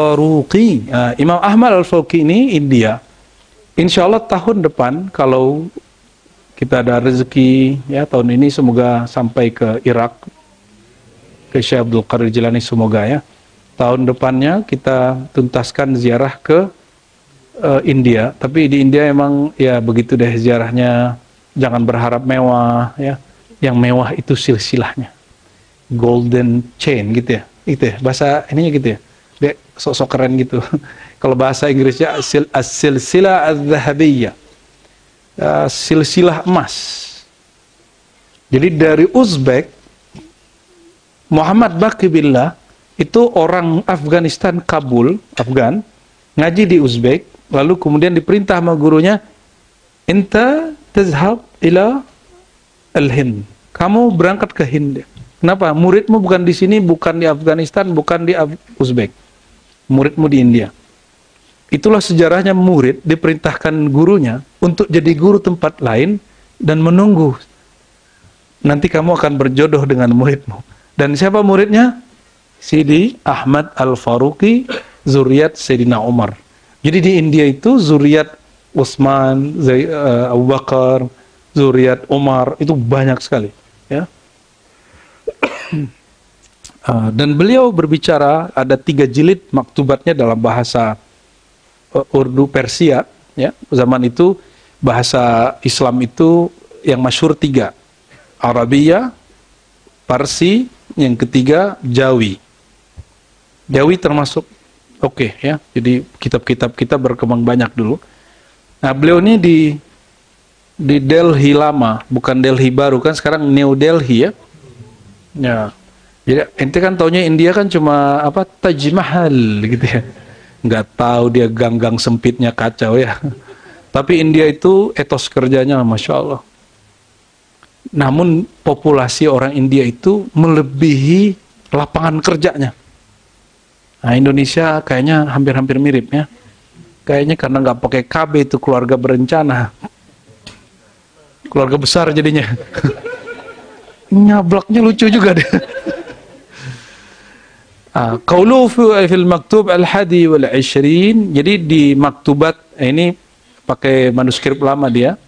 Faruqi. Imam Ahmad Al-Faruqi ini India. Insya Allah tahun depan kalau kita ada rezeki ya, tahun ini semoga sampai ke Irak, ke Syekh Abdul Qadir Jilani, semoga ya. Tahun depannya kita tuntaskan ziarah ke India. Tapi di India emang ya begitu deh ziarahnya, jangan berharap mewah ya. Yang mewah itu silsilahnya, golden chain gitu ya. Itu ya bahasa ininya gitu ya. Dia sok-sok keren gitu. Kalau bahasa Inggrisnya as-silsilah az-zahabiyyah. Silsilah emas. Jadi dari Uzbek, Muhammad Baqi Billah itu orang Afghanistan, Kabul, Afgan, ngaji di Uzbek, lalu kemudian diperintah sama gurunya, "Enta tazhab ila al-Hind." Kamu berangkat ke Hind. Kenapa? Muridmu bukan di sini, bukan di Afghanistan, bukan di Uzbek. Muridmu di India. Itulah sejarahnya murid diperintahkan gurunya untuk jadi guru tempat lain dan menunggu. Nanti kamu akan berjodoh dengan muridmu. Dan siapa muridnya? Sidi Ahmad Al-Faruqi, zuriat Sayyidina Umar. Jadi di India itu zuriat Utsman, Abu Bakar, zuriat Umar, itu banyak sekali. Ya. Dan beliau berbicara, ada 3 jilid maktubatnya dalam bahasa Urdu Persia ya. Zaman itu bahasa Islam itu yang masyhur 3, Arabia, Parsi, yang ketiga Jawi. Jawi termasuk oke ya. Jadi kitab-kitab kita berkembang banyak dulu. Nah, beliau ini di Delhi lama, bukan Delhi baru kan, sekarang New Delhi ya. Ya. Jadi ente kan taunya India kan cuma apa, Taj Mahal gitu ya. Nggak tahu dia gang-gang sempitnya kacau ya. Tapi India itu etos kerjanya Masya Allah. Namun populasi orang India itu melebihi lapangan kerjanya. Nah, Indonesia kayaknya hampir-hampir mirip ya. Kayaknya karena nggak pakai KB itu keluarga berencana. Keluarga besar jadinya. Nyablaknya lucu juga deh. Qauluhu fil maktub al-hadi wal 20. Jadi di maktubat ini pakai manuskrip lama dia.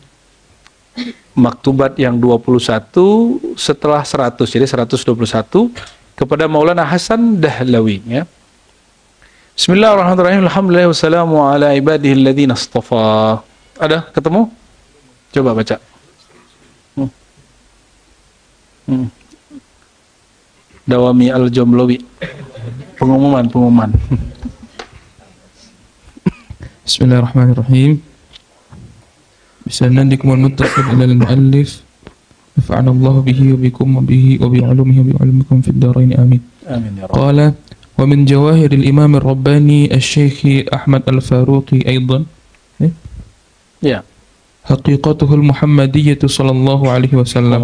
Maktubat yang 21 setelah 100, jadi 121 kepada Maulana Hasan Dahlawi ya. Bismillahirrahmanirrahim. Alhamdulillah wassalamu ala ibadihi alladhina istafa. Ada ketemu? Coba baca. Dawami al-Jamlawi. Pengumuman. Bismillahirrahmanirrahim. بسنادكم المتصل إلى المؤلف نفعنا الله به وبكم وبه وبعلومه وبعلمكم في الدارين آمين. آمين يا رب. قال ومن جواهر الإمام الرباني الشيخ أحمد الفاروقي أيضا حقيقته المحمدية صلى الله عليه وسلم.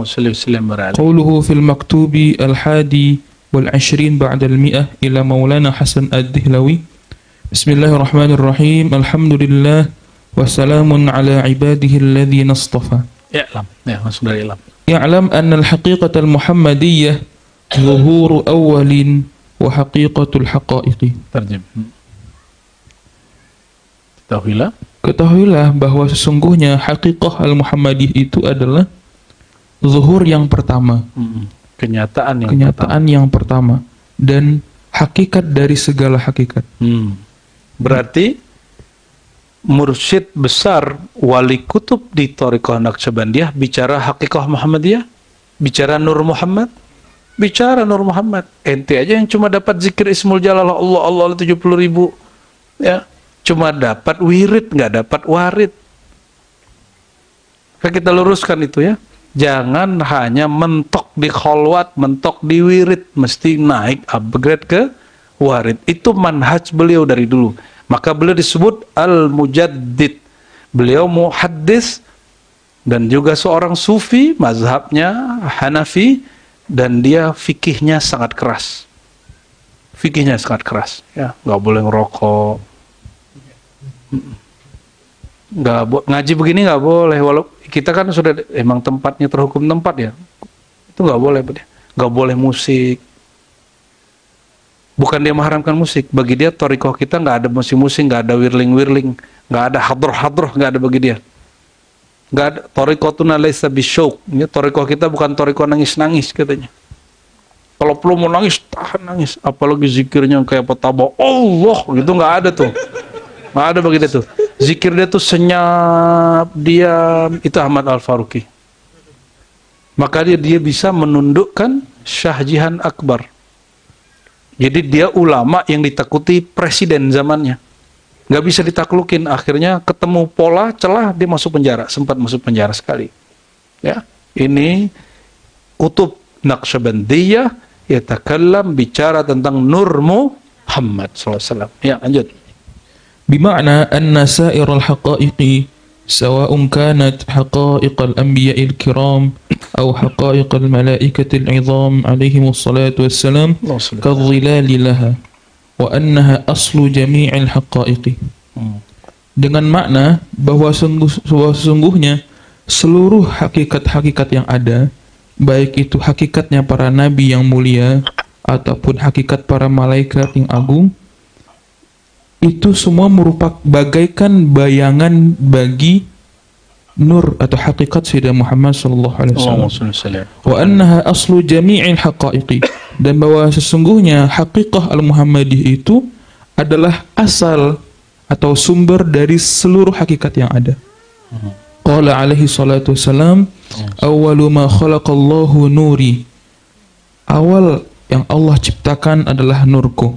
قوله في المكتوب 21 بعد 100 إلى مولانا حسن الدهلوي. بسم الله الرحمن الرحيم. الحمد لله وسلام على عباده الذين اصطفى. يعلم أن الحقيقة المحمدية ظهور أول وحقيقة الحقائق. Ketahuilah bahwa sesungguhnya hakikah al-Muhammadiyah itu adalah zuhur yang pertama, kenyataan yang pertama dan hakikat dari segala hakikat. Berarti mursyid besar wali kutub di Thariqah Naqsyabandiyah bicara hakikah Muhammadiyah, bicara Nur Muhammad, bicara Nur Muhammad. Ente aja yang cuma dapat zikir Ismul Jalal Allah 70.000 ya, cuma dapat wirid, nggak dapat warid. Kita luruskan itu ya. Jangan hanya mentok di kholwat, mentok di wirid, mesti naik upgrade ke warid. Itu manhaj beliau dari dulu. Maka beliau disebut Al-Mujaddid. Beliau muhaddis dan juga seorang sufi, mazhabnya Hanafi, dan dia fikihnya sangat keras. Fikihnya sangat keras. Ya, nggak boleh ngerokok. Ngaji begini nggak boleh. Walau kita kan sudah emang tempatnya terhukum tempat ya. Itu nggak boleh. Nggak boleh musik. Bukan dia mengharamkan musik. Bagi dia thariqah kita nggak ada musik-musik, nggak ada wirling-wirling, nggak ada hadroh-hadroh, nggak ada bagi dia. Nggak ada. Thariqatuna laysa bisyauq. Thariqah kita bukan thariqah nangis-nangis katanya. Kalau perlu mau nangis, tahan nangis. Apalagi zikirnya kayak petaba Allah gitu, nggak ada tuh. Nggak ada bagi dia tuh. Zikir dia tuh senyap, diam. Itu Ahmad Al-Faruqi. Maka dia bisa menundukkan Syah Jihan Akbar. Jadi dia ulama yang ditakuti presiden zamannya. Nggak bisa ditaklukin. Akhirnya ketemu pola, celah, dia masuk penjara. Sempat masuk penjara sekali. Ya, ini kutub Naqsyabandiyah yatakallam, bicara tentang Nur Muhammad SAW. Ya, lanjut. Bima'na anna sa'iral haqa'iqi sawa'un kanat haqa'iqal anbiya'il kiram aw haqa'iqal malaikatil 'idham alaihimus salatu wassalam kadhilali laha wa annaha aslu jami'il haqa'iqi. Dengan makna bahwa sesungguhnya seluruh hakikat-hakikat yang ada, baik itu hakikatnya para nabi yang mulia ataupun hakikat para malaikat yang agung, itu semua merupakan bagaikan bayangan bagi nur atau hakikat Sayyidina Muhammad sallallahu alaihi wasallam. Wa annaha aslu jami'il haqa'iqi, dan bahwa sesungguhnya hakikah al-Muhammadiyah itu adalah asal atau sumber dari seluruh hakikat yang ada. Qala alaihi salatu wassalam, awwalu ma khalaqallahu nuri, awal yang Allah ciptakan adalah nurku.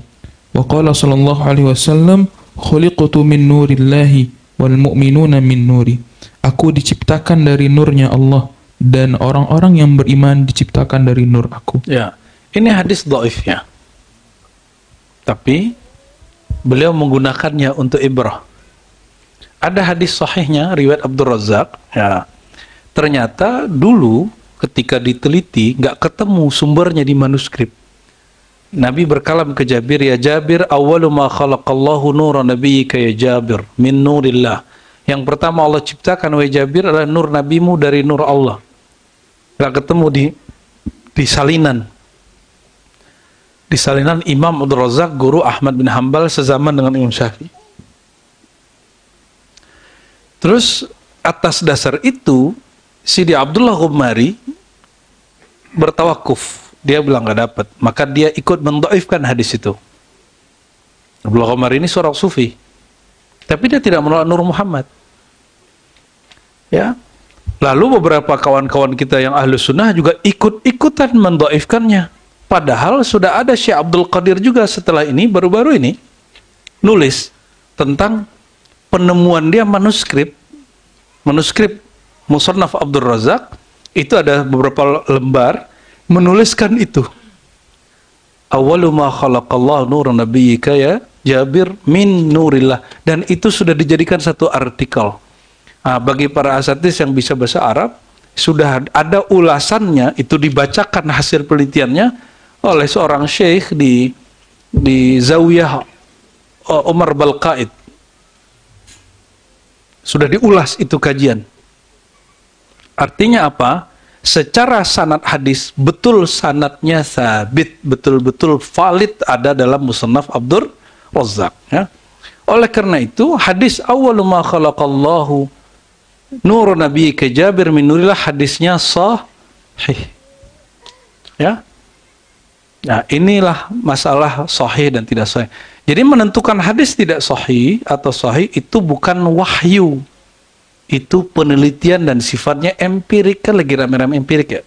Wa qala sallallahu alaihi wasallam, khuliqtu min nurillahi wal mu'minuna min nuri, aku diciptakan dari nurnya Allah dan orang-orang yang beriman diciptakan dari nur aku. Ya, ini hadis dhaif ya. Tapi beliau menggunakannya untuk ibrah. Ada hadis sahihnya riwayat Abdul Razzaq ya. Ternyata dulu ketika diteliti nggak ketemu sumbernya di manuskrip. Nabi berkalam ke Jabir, ya Jabir, awwalu ma khalaqallahu nuran nabiyyika ya Jabir min nurillah. Yang pertama Allah ciptakan wahai Jabir adalah nur nabimu dari nur Allah. Nggak ketemu di salinan. Di salinan Imam Abdul Razzaq, guru Ahmad bin Hanbal sezaman dengan Imam Syafi'i. Terus atas dasar itu Sidi Abdullah Ghumari bertawakuf, dia bilang nggak dapat, maka dia ikut mendhaifkan hadis itu. Abdullah Ghumari ini seorang sufi, tapi dia tidak menolak Nur Muhammad. Ya, lalu beberapa kawan-kawan kita yang ahlu sunnah juga ikut-ikutan mendhaifkannya. Padahal sudah ada Syekh Abdul Qadir juga setelah ini, baru-baru ini nulis tentang penemuan dia manuskrip Musannaf Abdul Razzaq, itu ada beberapa lembar menuliskan itu. Awwalu ma khalaqallahu nuran nabiyyika ya Jabir min nurillah, dan itu sudah dijadikan satu artikel. Bagi para asatidz yang bisa bahasa Arab, sudah ada ulasannya, itu dibacakan hasil penelitiannya oleh seorang syekh di Zawiyah Umar Balqaid. Sudah diulas itu kajian. Artinya apa? Secara sanad hadis, betul sanadnya sabit, betul-betul valid ada dalam Musannaf Abdul Razzaq. Ya. Oleh karena itu, hadis awwalu ma khalaqallahu nurun nabiyyika Jabir min nurillah, hadisnya sahih. Ya. Nah, inilah masalah sahih dan tidak sahih. Jadi menentukan hadis tidak sahih atau sahih itu bukan wahyu. Itu penelitian dan sifatnya empirik. Kan lagi rame-rame empirik ya.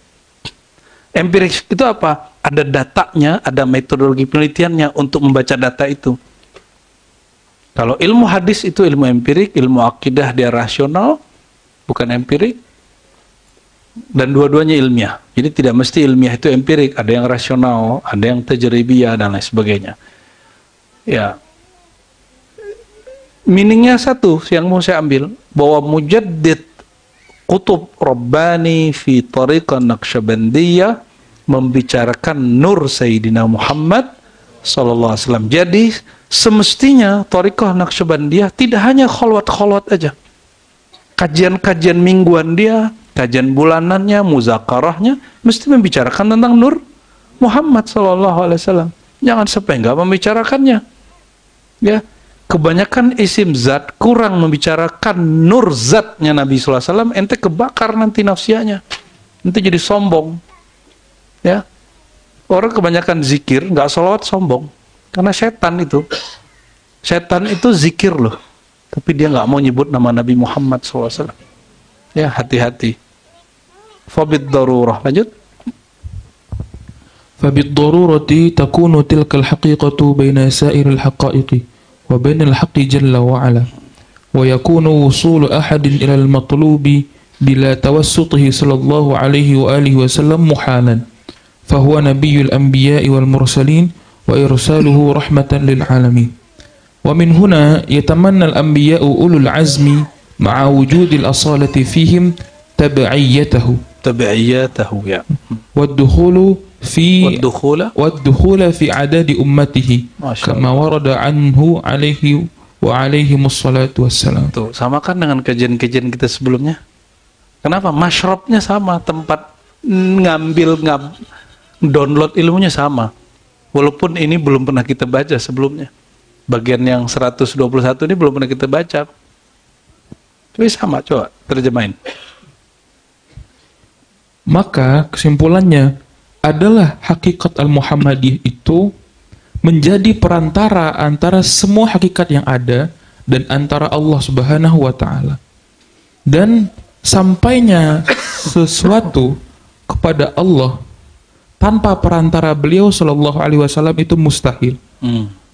Empirik itu apa? Ada datanya, ada metodologi penelitiannya untuk membaca data itu. Kalau ilmu hadis itu ilmu empirik, ilmu akidah dia rasional, bukan empirik. Dan dua-duanya ilmiah. Jadi tidak mesti ilmiah itu empirik, ada yang rasional, ada yang tajribiyah dan lain sebagainya. Ya, meaningnya satu yang mau saya ambil, bahwa mujaddid kutub Rabbani fi tariqah Naqsyabandiyah membicarakan nur Sayyidina Muhammad sallallahu alaihi wasallam. Jadi semestinya tariqah Naqsyabandiyah tidak hanya kholwat-kholwat aja. Kajian-kajian mingguan dia, kajian bulanannya, muzakarahnya mesti membicarakan tentang nur Muhammad sallallahu alaihi wasallam. Jangan sampai nggak membicarakannya. Ya, kebanyakan isim zat kurang membicarakan nur zatnya Nabi SAW, ente kebakar nanti nafsianya, ente jadi sombong. Ya, orang kebanyakan zikir nggak sholawat sombong, karena setan itu zikir loh, tapi dia nggak mau nyebut nama Nabi Muhammad SAW. Ya, hati-hati. Fabid darurah, lanjut. Fabid darurati takunu tilkal haqiqatu baina sa'iril haqa'iqi wa bainal haqqi jalla wa ala wa yakunu wusulu ahadin ilal matlubi bila tawassutihi sallallahu alaihi wa alihi wasallam muhalan fahuwa nabiyyul anbiya'i wal mursalin wa irsaluhu rahmatan lil alamin wa min huna yatamanna al anbiya'u ulul azmi ma'a wujudil asalati fihim tabi'iyatahu ya. والدخول في عدد أمته كما ورد عنه عليه الصلاة والسلام. Tuh, sama kan dengan kajian-kajian kita sebelumnya. Kenapa? Mashrabnya sama, tempat download ilmunya sama. Walaupun ini belum pernah kita baca sebelumnya. Bagian yang 121 ini belum pernah kita baca. Tapi sama, coba terjemahin. Maka kesimpulannya adalah hakikat Al-Muhammadiyah itu menjadi perantara antara semua hakikat yang ada dan antara Allah Subhanahu wa Ta'ala. Dan sampainya sesuatu kepada Allah tanpa perantara beliau Shallallahu Alaihi Wasallam itu mustahil.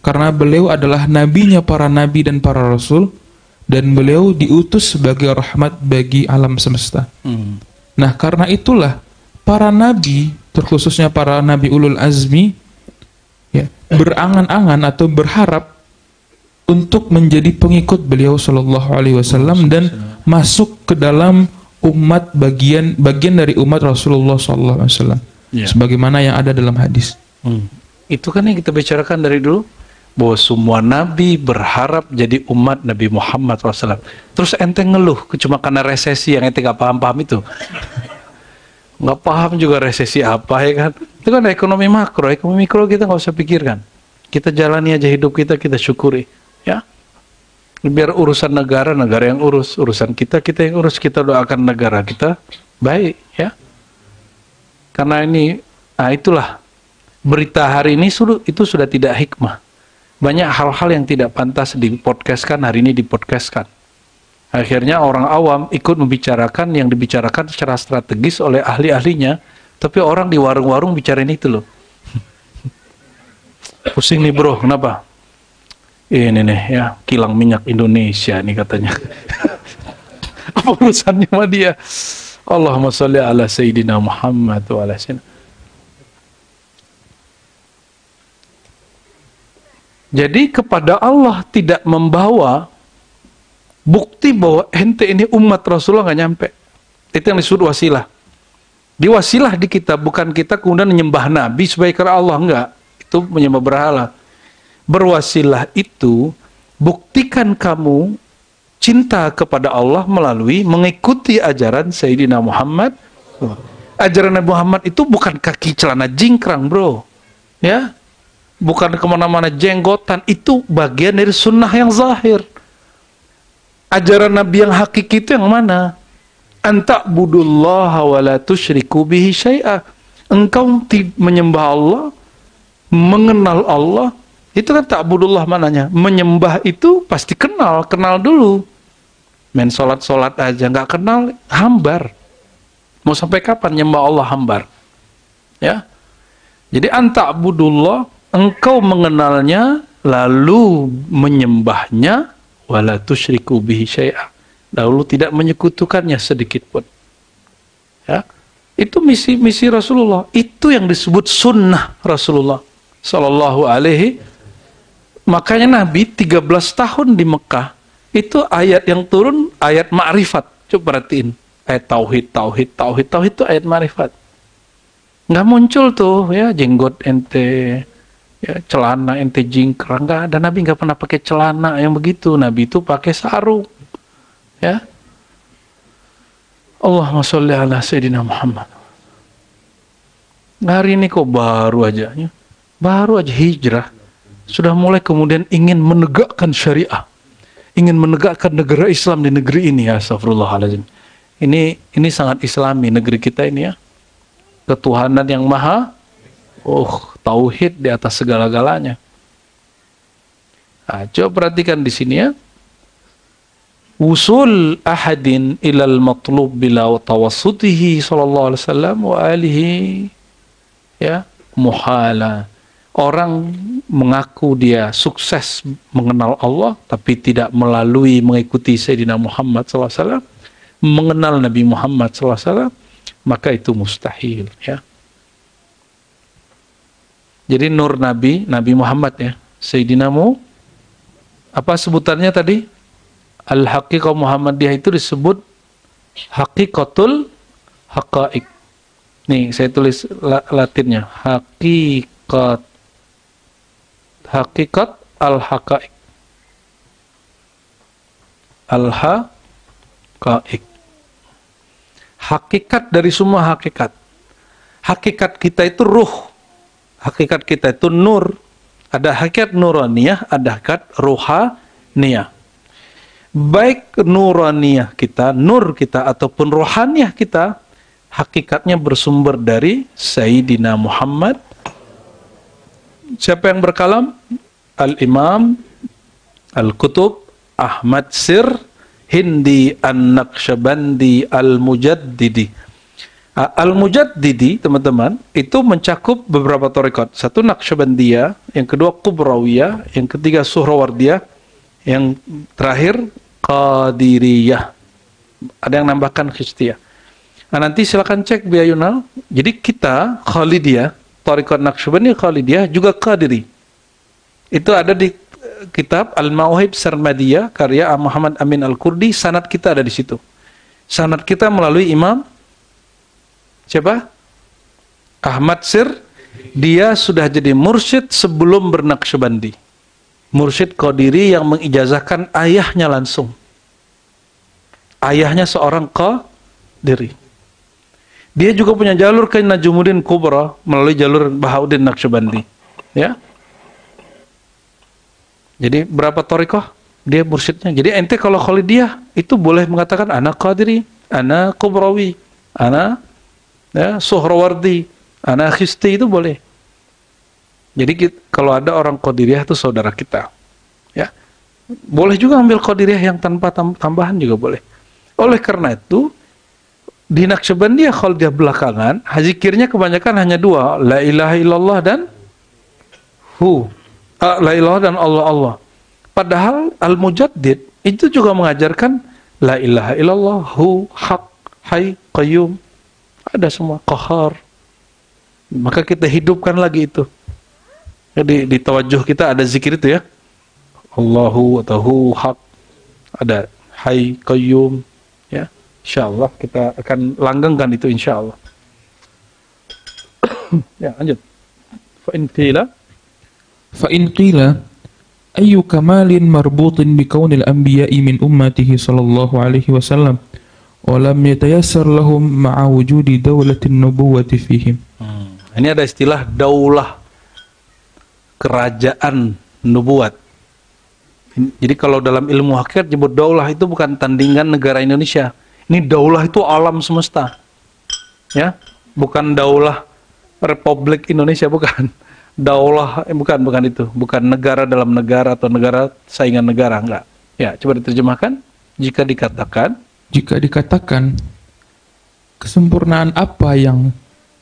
Karena beliau adalah nabinya para nabi dan para rasul, dan beliau diutus sebagai rahmat bagi alam semesta. Nah, karena itulah para nabi, terkhususnya para nabi ulul azmi, ya, berangan-angan atau berharap untuk menjadi pengikut beliau Shallallahu Alaihi Wasallam dan masuk ke dalam umat bagian dari umat Rasulullah Shallallahu Alaihi Wasallam, sebagaimana yang ada dalam hadis. Itu kan yang kita bicarakan dari dulu, bahwa semua nabi berharap jadi umat Nabi Muhammad SAW. Terus ente ngeluh cuma karena resesi yang ente gak paham-paham itu. Nggak paham juga resesi apa, ya kan? Itu kan ekonomi makro, ekonomi mikro kita nggak usah pikirkan. Kita jalani aja hidup kita syukuri, ya. Biar urusan negara yang urus, urusan kita yang urus, kita doakan negara kita baik, ya. Karena ini, nah itulah berita hari ini itu sudah tidak hikmah. Banyak hal-hal yang tidak pantas dipodcastkan hari ini dipodcastkan. Akhirnya orang awam ikut membicarakan yang dibicarakan secara strategis oleh ahli-ahlinya, tapi orang di warung-warung bicarain itu loh. Pusing nih bro, kenapa? Ini nih ya, kilang minyak Indonesia nih katanya. Apa urusannya sama dia? Allahumma sholli ala Sayyidina Muhammad wa ala Sayyidina. Jadi kepada Allah tidak membawa bukti bahwa ente ini umat Rasulullah nggak nyampe. Itu yang disebut wasilah. Di wasilah di kita, bukan kita kemudian menyembah Nabi supaya karena Allah, enggak. Itu menyembah berhala. Berwasilah itu buktikan kamu cinta kepada Allah melalui mengikuti ajaran Sayyidina Muhammad. Ajaran Nabi Muhammad itu bukan kaki celana jingkrang, bro. Ya, bukan kemana-mana jenggotan. Itu bagian dari sunnah yang zahir. Ajaran Nabi yang hakiki itu yang mana? Anta'budullaha wa la tusyriku bihi syai'a. Engkau menyembah Allah, mengenal Allah. Itu kan ta'budullah mananya. Menyembah itu pasti kenal dulu. Main sholat aja nggak kenal, hambar. Mau sampai kapan nyembah Allah hambar? Ya. Jadi anta'budullah, engkau mengenalnya lalu menyembahnya, wala tusyriku bihi syai'a, lalu tidak menyekutukannya sedikit pun. Ya. Itu misi Rasulullah. Itu yang disebut sunnah Rasulullah sallallahu alaihi. Makanya Nabi 13 tahun di Mekah, itu ayat yang turun ayat ma'rifat. Coba perhatiin, ayat tauhid itu ayat ma'rifat. Nggak muncul tuh ya jenggot ente, ya celana ente jingkrang, nggak ada. Nabi nggak pernah pakai celana yang begitu. Nabi itu pakai sarung, ya. Allahumma sholli ala Sayyidina Muhammad. Hari ini kok baru aja, ya. baru aja hijrah, sudah mulai kemudian ingin menegakkan syariah, ingin menegakkan negara Islam di negeri ini. Astagfirullahaladzim. Ini sangat Islami negeri kita ini ya. Ketuhanan yang maha, tauhid di atas segala-galanya. Nah, coba perhatikan di sini ya. Usul ahadin ilal matlub bila tawassutihi sallallahu alaihi wasallam wa alihi ya muhala. Orang mengaku dia sukses mengenal Allah tapi tidak melalui mengikuti Sayyidina Muhammad SAW, mengenal Nabi Muhammad SAW, maka itu mustahil ya. Jadi nur Nabi Muhammad ya, Sayyidina apa sebutannya tadi? Al-Haqiqah Muhammadiyah itu disebut Haqiqatul Haqa'iq. Nih saya tulis latinnya, Haqiqat Al-Haqa'iq. Al-Haqa'iq. Hakikat dari semua hakikat. Hakikat kita itu ruh. Hakikat kita itu nur. Ada hakikat nuraniyah, ada hakikat ruhaniyah. Baik nuraniyah kita, nur kita, ataupun rohaniyah kita, hakikatnya bersumber dari Sayyidina Muhammad. Siapa yang berkalam? Al-Imam Al-Kutub Ahmad Sir Hindi An-Naqsyabandi Al-Mujaddidi. Al-Mujaddidi, teman-teman, itu mencakup beberapa tarekat. Satu Naqsyabandiyah, yang kedua Kubrawiyah, yang ketiga Suhrawardiyah, yang terakhir Qadiriyah. Ada yang nambahkan Khistiyah. Nah, nanti silakan cek Biayunal. Jadi kita Khalidiyah, tarekat Naqsyabandiyah Khalidiyah, juga Qadiri. Itu ada di kitab Al-Mauhib Sarmadiyah karya Muhammad Amin Al-Kurdi. Sanad kita ada di situ. Sanad kita melalui Imam siapa? Ahmad Sir. Dia sudah jadi mursyid sebelum bernaqsyabandi. Mursyid Qadiri yang mengijazahkan ayahnya langsung. Ayahnya seorang Qadiri. Dia juga punya jalur ke Najumuddin Kubra melalui jalur Bahauddin Naqsyabandi. Ya. Jadi berapa thariqah dia mursyidnya. Jadi ente kalau Khalidiyah itu boleh mengatakan ana Qadiri, ana Kubrawi, ana ya, Suhrawardi, ana Khisti, itu boleh. Jadi kalau ada orang Qadiriyah itu saudara kita. Ya. Boleh juga ambil Qadiriyah yang tanpa tambahan juga boleh. Oleh karena itu di Naqsyabandiyah Khalidiyah belakangan, zikirnya kebanyakan hanya dua, la ilaha illallah dan la ilaha dan Allah. Padahal Al-Mujaddid itu juga mengajarkan la ilaha illallah, haq, hay, qayyum. Ada semua, qahar. Maka kita hidupkan lagi itu. Jadi di tawajuh kita ada zikir itu ya. Allahu atau haq. Ada hay, qayyum. Ya. Insyaallah kita akan langgengkan itu insyaallah. Ya, lanjut. Fa in qila ayyu kamalin marbutin bi kaunil anbiya'i min ummatihi sallallahu alaihi wasallam wa lam yatayassar lahum ma'a wujudi daulatin nubuwwati fihim. Ini ada istilah daulah, kerajaan nubuat. Jadi kalau dalam ilmu hakikat nyebut daulah itu bukan tandingan negara Indonesia. Ini daulah itu alam semesta. Ya, bukan daulah Republik Indonesia, bukan. Daulah bukan itu, bukan negara dalam negara atau negara saingan negara, enggak. Ya, coba diterjemahkan. Jika dikatakan kesempurnaan apa yang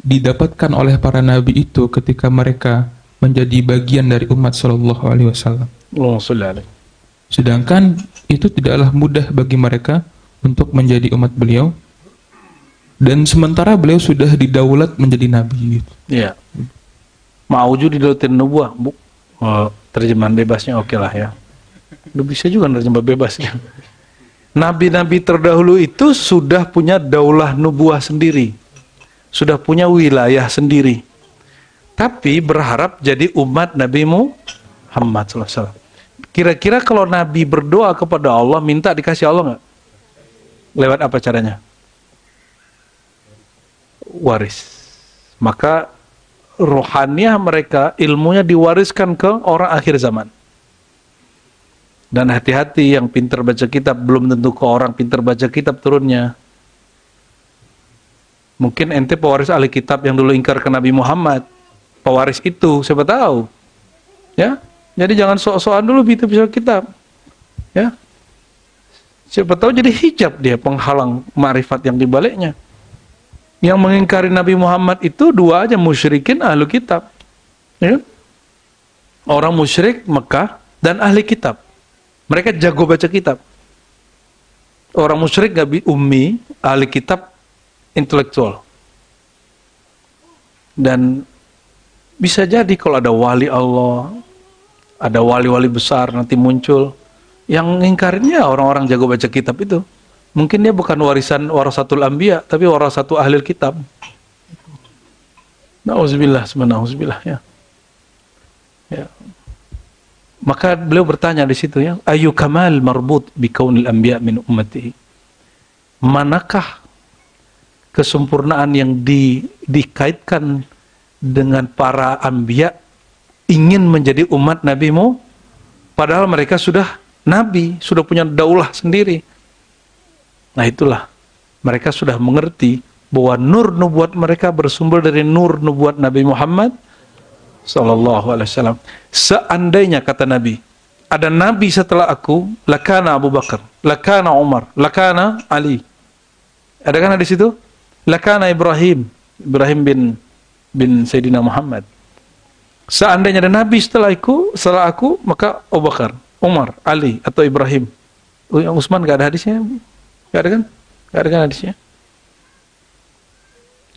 didapatkan oleh para nabi itu ketika mereka menjadi bagian dari umat sallallahu alaihi wasallam. Sedangkan itu tidaklah mudah bagi mereka untuk menjadi umat beliau, dan sementara beliau sudah didaulat menjadi nabi. Iya. Ma'wujud di daulatin nubuwah, terjemahan bebasnya oke lah ya. Udah bisa juga terjemah bebas kan. Nabi-nabi terdahulu itu sudah punya daulah nubuwah sendiri, sudah punya wilayah sendiri, tapi berharap jadi umat Nabi Muhammad SAW. Kira-kira kalau Nabi berdoa kepada Allah, minta dikasih Allah nggak? Lewat apa caranya? Waris. Maka rohaniah mereka, ilmunya diwariskan ke orang akhir zaman. Dan hati-hati yang pintar baca kitab, belum tentu ke orang pintar baca kitab turunnya. Mungkin ente pewaris ahli kitab yang dulu ingkar ke Nabi Muhammad. Pewaris itu, siapa tahu. Ya, jadi jangan sok-sokan dulu bisa kitab. Ya, siapa tahu jadi hijab dia, penghalang ma'rifat yang dibaliknya. Yang mengingkari Nabi Muhammad itu dua aja, musyrikin, ahli kitab. Ya? Orang musyrik Mekah dan ahli kitab. Mereka jago baca kitab. Orang musyrik gak ummi, ahli kitab intelektual. Dan bisa jadi kalau ada wali Allah, ada wali-wali besar nanti muncul, yang ngingkarinnya orang-orang jago baca kitab itu. Mungkin dia bukan warasatul anbiya, tapi warasatul ahli kitab. Nauzubillah, subhanallah, ya. Ya. Maka beliau bertanya di situ, ya, ayu kamal marbut bi kaunil anbiya min ummatihi. Manakah kesempurnaan yang dikaitkan dengan para anbiya ingin menjadi umat nabimu, padahal mereka sudah nabi, sudah punya daulah sendiri. Nah itulah, mereka sudah mengerti bahwa nur nubuat mereka bersumber dari nur nubuat Nabi Muhammad Sallallahu Alaihi Wasallam. Seandainya, kata Nabi, ada Nabi setelah aku, lakana Abu Bakar, lakana Umar, lakana Ali. Ada kan di situ? Lakana Ibrahim bin Sayyidina Muhammad. Seandainya ada Nabi setelah aku, maka Abu Bakar, Umar, Ali, atau Ibrahim. Yang Utsman gak ada hadisnya? Gak ada kan? Gak ada kan hadisnya?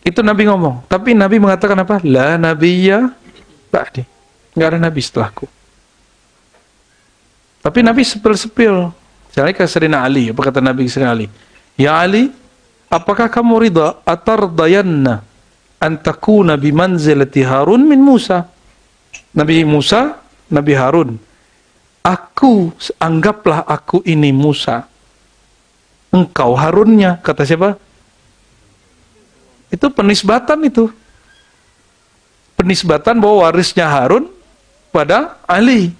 Itu Nabi ngomong. Tapi Nabi mengatakan apa? La nabiyya ba'di. Gak ada Nabi setelahku. Tapi Nabi sepil-sepil. Misalnya ke Sayyidina Ali. Apa kata Nabi ke Sayyidina Ali? Ya Ali, apakah kamu ridha atardayanna antakuna bimanzilati Harun min Musa? Nabi Musa, Nabi Harun. Anggaplah aku ini Musa. Engkau Harunnya, kata siapa? Itu penisbatan itu. Penisbatan bahwa warisnya Harun pada Ali.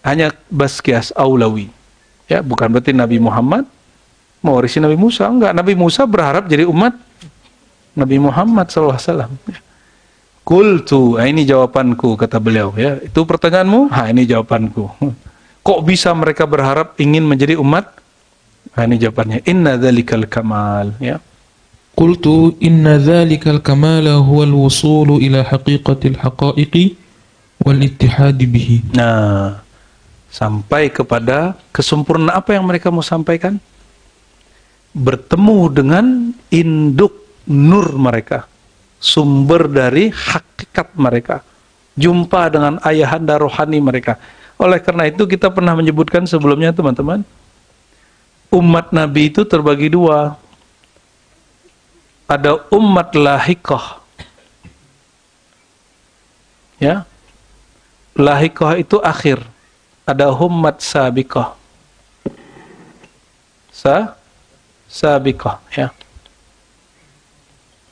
Hanya Baskias Aulawi. Ya, bukan berarti Nabi Muhammad mewarisi Nabi Musa. Enggak, Nabi Musa berharap jadi umat Nabi Muhammad SAW. Qultu, ini jawabanku, kata beliau. Ya, itu pertanyaanmu? Ini jawabanku. Kok bisa mereka berharap ingin menjadi umat? Ini jawabannya. Inna dzalikal kamal. Ya. Qultu inna dzalikal kamala huwal wusulu ila haqiqatil haqaiqi wal ittihadi bihi. Nah, sampai kepada kesempurnaan apa yang mereka mau sampaikan? Bertemu dengan induk nur mereka, sumber dari hakikat mereka, jumpa dengan ayahanda rohani mereka. Oleh karena itu kita pernah menyebutkan sebelumnya, teman-teman, umat Nabi itu terbagi dua. Ada umat lahiqah. Ya. Lahiqah itu akhir. Ada umat sabiqah. Sabiqah, ya.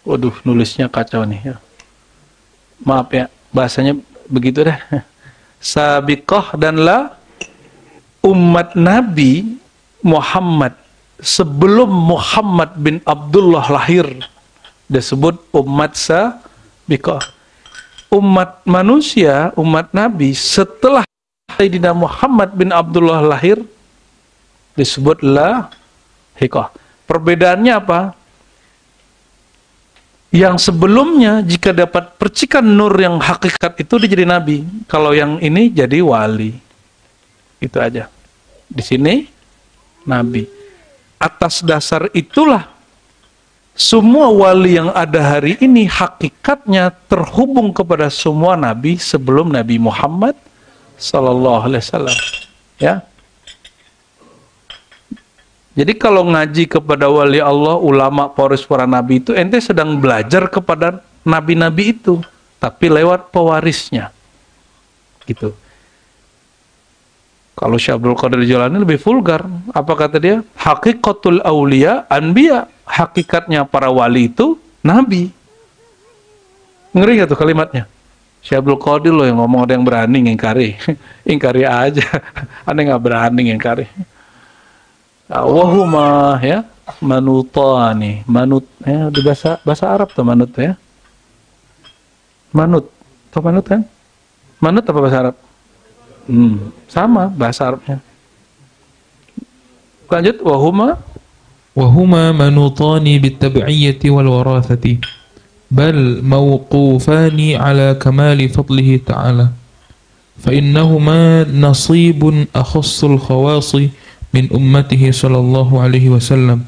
Waduh, nulisnya kacau nih, ya. Maaf ya, bahasanya begitu deh. Sabiqah dan umat Nabi Muhammad sebelum Muhammad bin Abdullah lahir disebut umat sabiqah. Umat manusia, umat Nabi setelah Sayyidina Muhammad bin Abdullah lahir disebut lahiqah. Perbedaannya apa? Yang sebelumnya jika dapat percikan nur yang hakikat itu dia jadi nabi. Kalau yang ini jadi wali. Itu aja. Di sini nabi. Atas dasar itulah semua wali yang ada hari ini hakikatnya terhubung kepada semua nabi sebelum Nabi Muhammad Sallallahu Alaihi Wasallam. Ya. Jadi kalau ngaji kepada wali Allah, ulama, pewaris para nabi itu, ente sedang belajar kepada nabi-nabi itu, tapi lewat pewarisnya. Gitu. Kalau Syekh Abdul Qadir Jilani lebih vulgar. Apa kata dia? Hakikatul auliya anbiya. Hakikatnya para wali itu nabi. Ngeri gak tuh kalimatnya? Syekh Abdul Qadir loh yang ngomong, ada yang berani ngingkari. Ingkari aja. Ada nggak berani ngingkari. Wahuma ya manutani, manut ya di bahasa Arab tuh manut ya. Manut. Tahu manut kan? Manut apa bahasa Arab? Sama bahasa Arabnya. Lanjut, wahuma manutani bitab'iyyati wal warathati bal mawqufani ala kamali fadlihi ta'ala fa innahuma nasibun akhassul khawasi min ummatihi sallallahu alaihi wasallam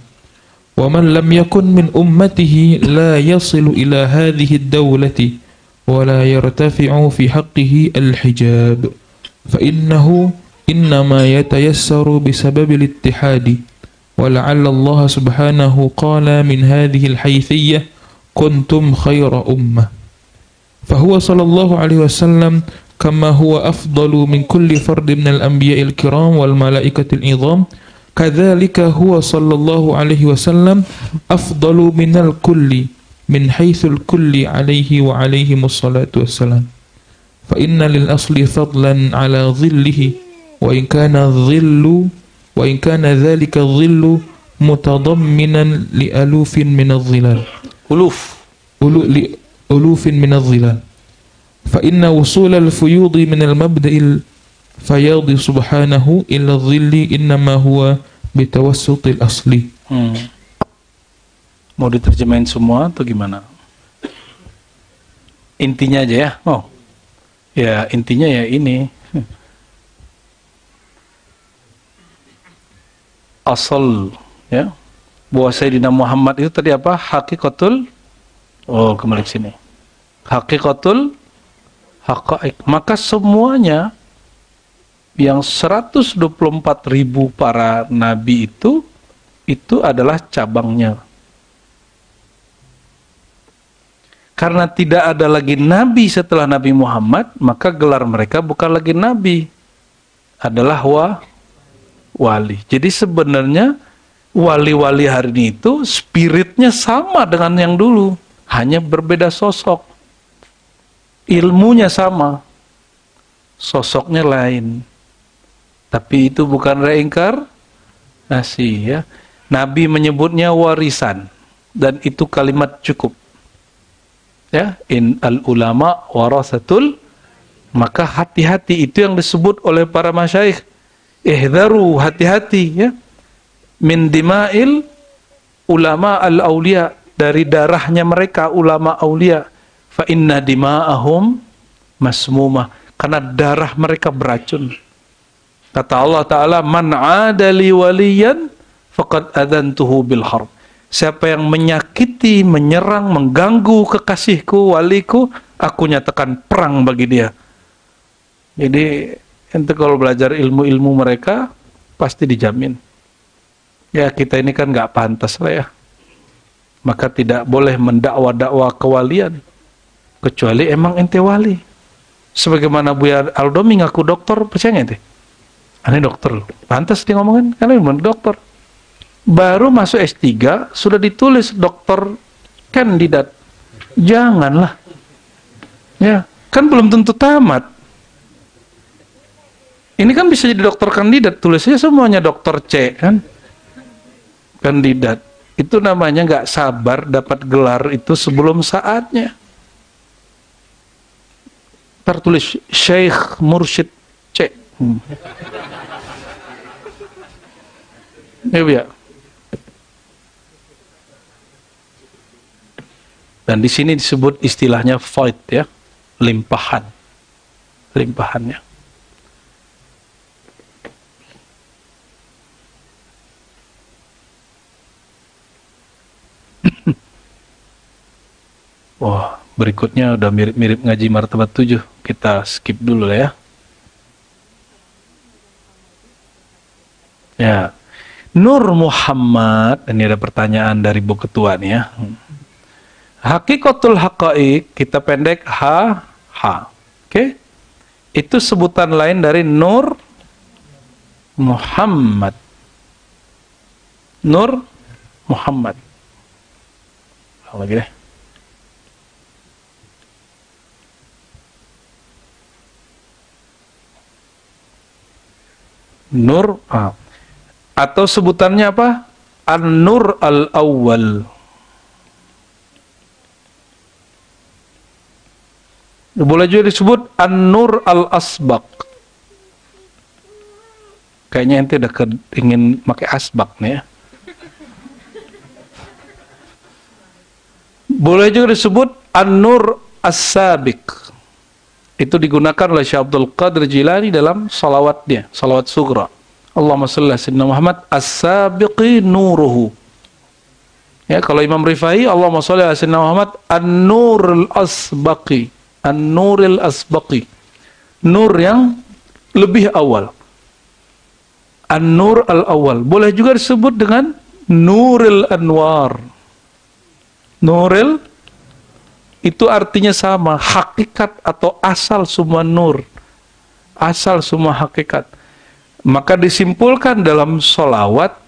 wa man lam yakun min ummatihi la yasilu ila hadhihi ad-dawlati wa la yartafi'u fi haqqihi al-hijab fa innahu innama yatayassaru bisababi al-ittihadi wa la'alla Allah subhanahu qala min hadhihi al-haythiyyah kuntum khayra ummah fahuwa sallallahu alaihi wasallam kama huwa afdalu min kulli fard min al-anbiya'il kiram wal malaikatil idham kadzalika huwa sallallahu alaihi wasallam afdalu minal kulli min haitsul kulli alaihi wa alaihimus salatu wassalam fa inna lil asli fadlan ala dhillihi wa in kana dhalika dhillu mutadamminan li alufin min adh-dhilal ulufin min adh-dhilal fa inna wusul al-fuyudi min al-mabda'il fayadi subhanahu illa dhilli innama huwa bitawassutil asli. Mau diterjemahin semua atau gimana? Intinya aja ya. Ya intinya ya ini. Asal ya. Bahwa Sayyidina Muhammad itu tadi apa? Hakikatul. Kembali ke sini. Hakikatul haqa'iq. Maka semuanya yang 124.000 para nabi itu adalah cabangnya. Karena tidak ada lagi nabi setelah Nabi Muhammad, maka gelar mereka bukan lagi nabi, adalah wali. Jadi sebenarnya wali-wali hari ini itu spiritnya sama dengan yang dulu, hanya berbeda sosok. Ilmunya sama, sosoknya lain. Tapi itu bukan reinkarnasi ya. Nabi menyebutnya warisan, dan itu kalimat cukup. Ya, in al ulama warasatul, maka hati-hati, itu yang disebut oleh para masyayikh. Ihdaru, hati-hati ya. Min dima'il ulama al-auliya, dari darahnya mereka ulama aulia. Fa inna dima'ahum masmumah, karena darah mereka beracun. Kata Allah Ta'ala, man adali waliyan faqad adantuhu bil harb. Siapa yang menyakiti, menyerang, mengganggu kekasihku, waliku, aku nyatakan perang bagi dia. Jadi ente kalau belajar ilmu-ilmu mereka pasti dijamin. Ya kita ini kan nggak pantas lah ya. Maka tidak boleh mendakwa-dakwa kewalian kecuali emang ente wali. Sebagaimana Buya Aldomi ngaku dokter, percaya nggak ente? Aneh dokter, pantas dia ngomongin, karena memang dokter. Baru masuk S3 sudah ditulis dokter kandidat. Janganlah. Ya, kan belum tentu tamat. Ini kan bisa jadi dokter kandidat, tulisnya semuanya dokter C kan. Kandidat. Itu namanya nggak sabar dapat gelar itu sebelum saatnya. Tertulis Syekh Mursyid C. Ya, ya. Dan di sini disebut istilahnya void ya, limpahan, limpahannya. Wah, berikutnya udah mirip-mirip ngaji martabat 7. Kita skip dulu lah ya. Ya. Nur Muhammad, ini ada pertanyaan dari Bu Ketua nih ya. Hakikatul haqa'iq, kita pendek H. Oke? Itu sebutan lain dari Nur Muhammad. Nur Muhammad. Lagi deh. Nur, atau sebutannya apa? An-Nur al-Awwal. Boleh juga disebut An-Nur al-Asbaq. Kayaknya ente udah ingin pakai asbak nih ya. Boleh juga disebut An-Nur as-Sabiq. Itu digunakan oleh Syekh Abdul Qadir Jilani dalam salawatnya, salawat sughra. Allahumma shalli ala sayyidina Muhammad as-sabiqi nuruhu. Ya, kalau Imam Rifai, Allahumma shalli ala sayyidina Muhammad an-nurul asbaqi. An-nuril asbaqi. Nur yang lebih awal. An-Nur al-Awwal. Boleh juga disebut dengan Nuril Anwar. Nuril itu artinya sama, hakikat atau asal semua nur. Asal semua hakikat. Maka disimpulkan dalam sholawat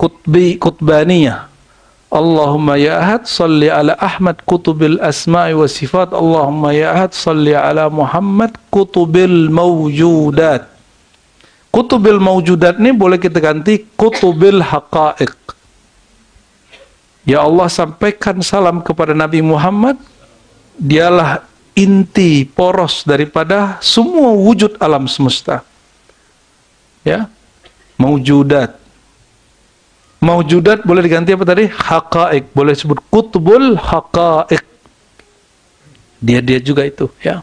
Qutbaniyah. Allahumma ya ahad salli ala Ahmad kutubil asma'i wa sifat. Allahumma ya ahad salli ala Muhammad kutubil mawjudat. Kutubil mawjudat ini boleh kita ganti kutubil haqa'iq. Ya Allah, sampaikan salam kepada Nabi Muhammad. Dialah inti poros daripada semua wujud alam semesta. Ya, mawjudat. Mawjudat boleh diganti apa tadi? Haqa'iq. Boleh disebut kutubul haqa'iq. Dia juga itu, ya.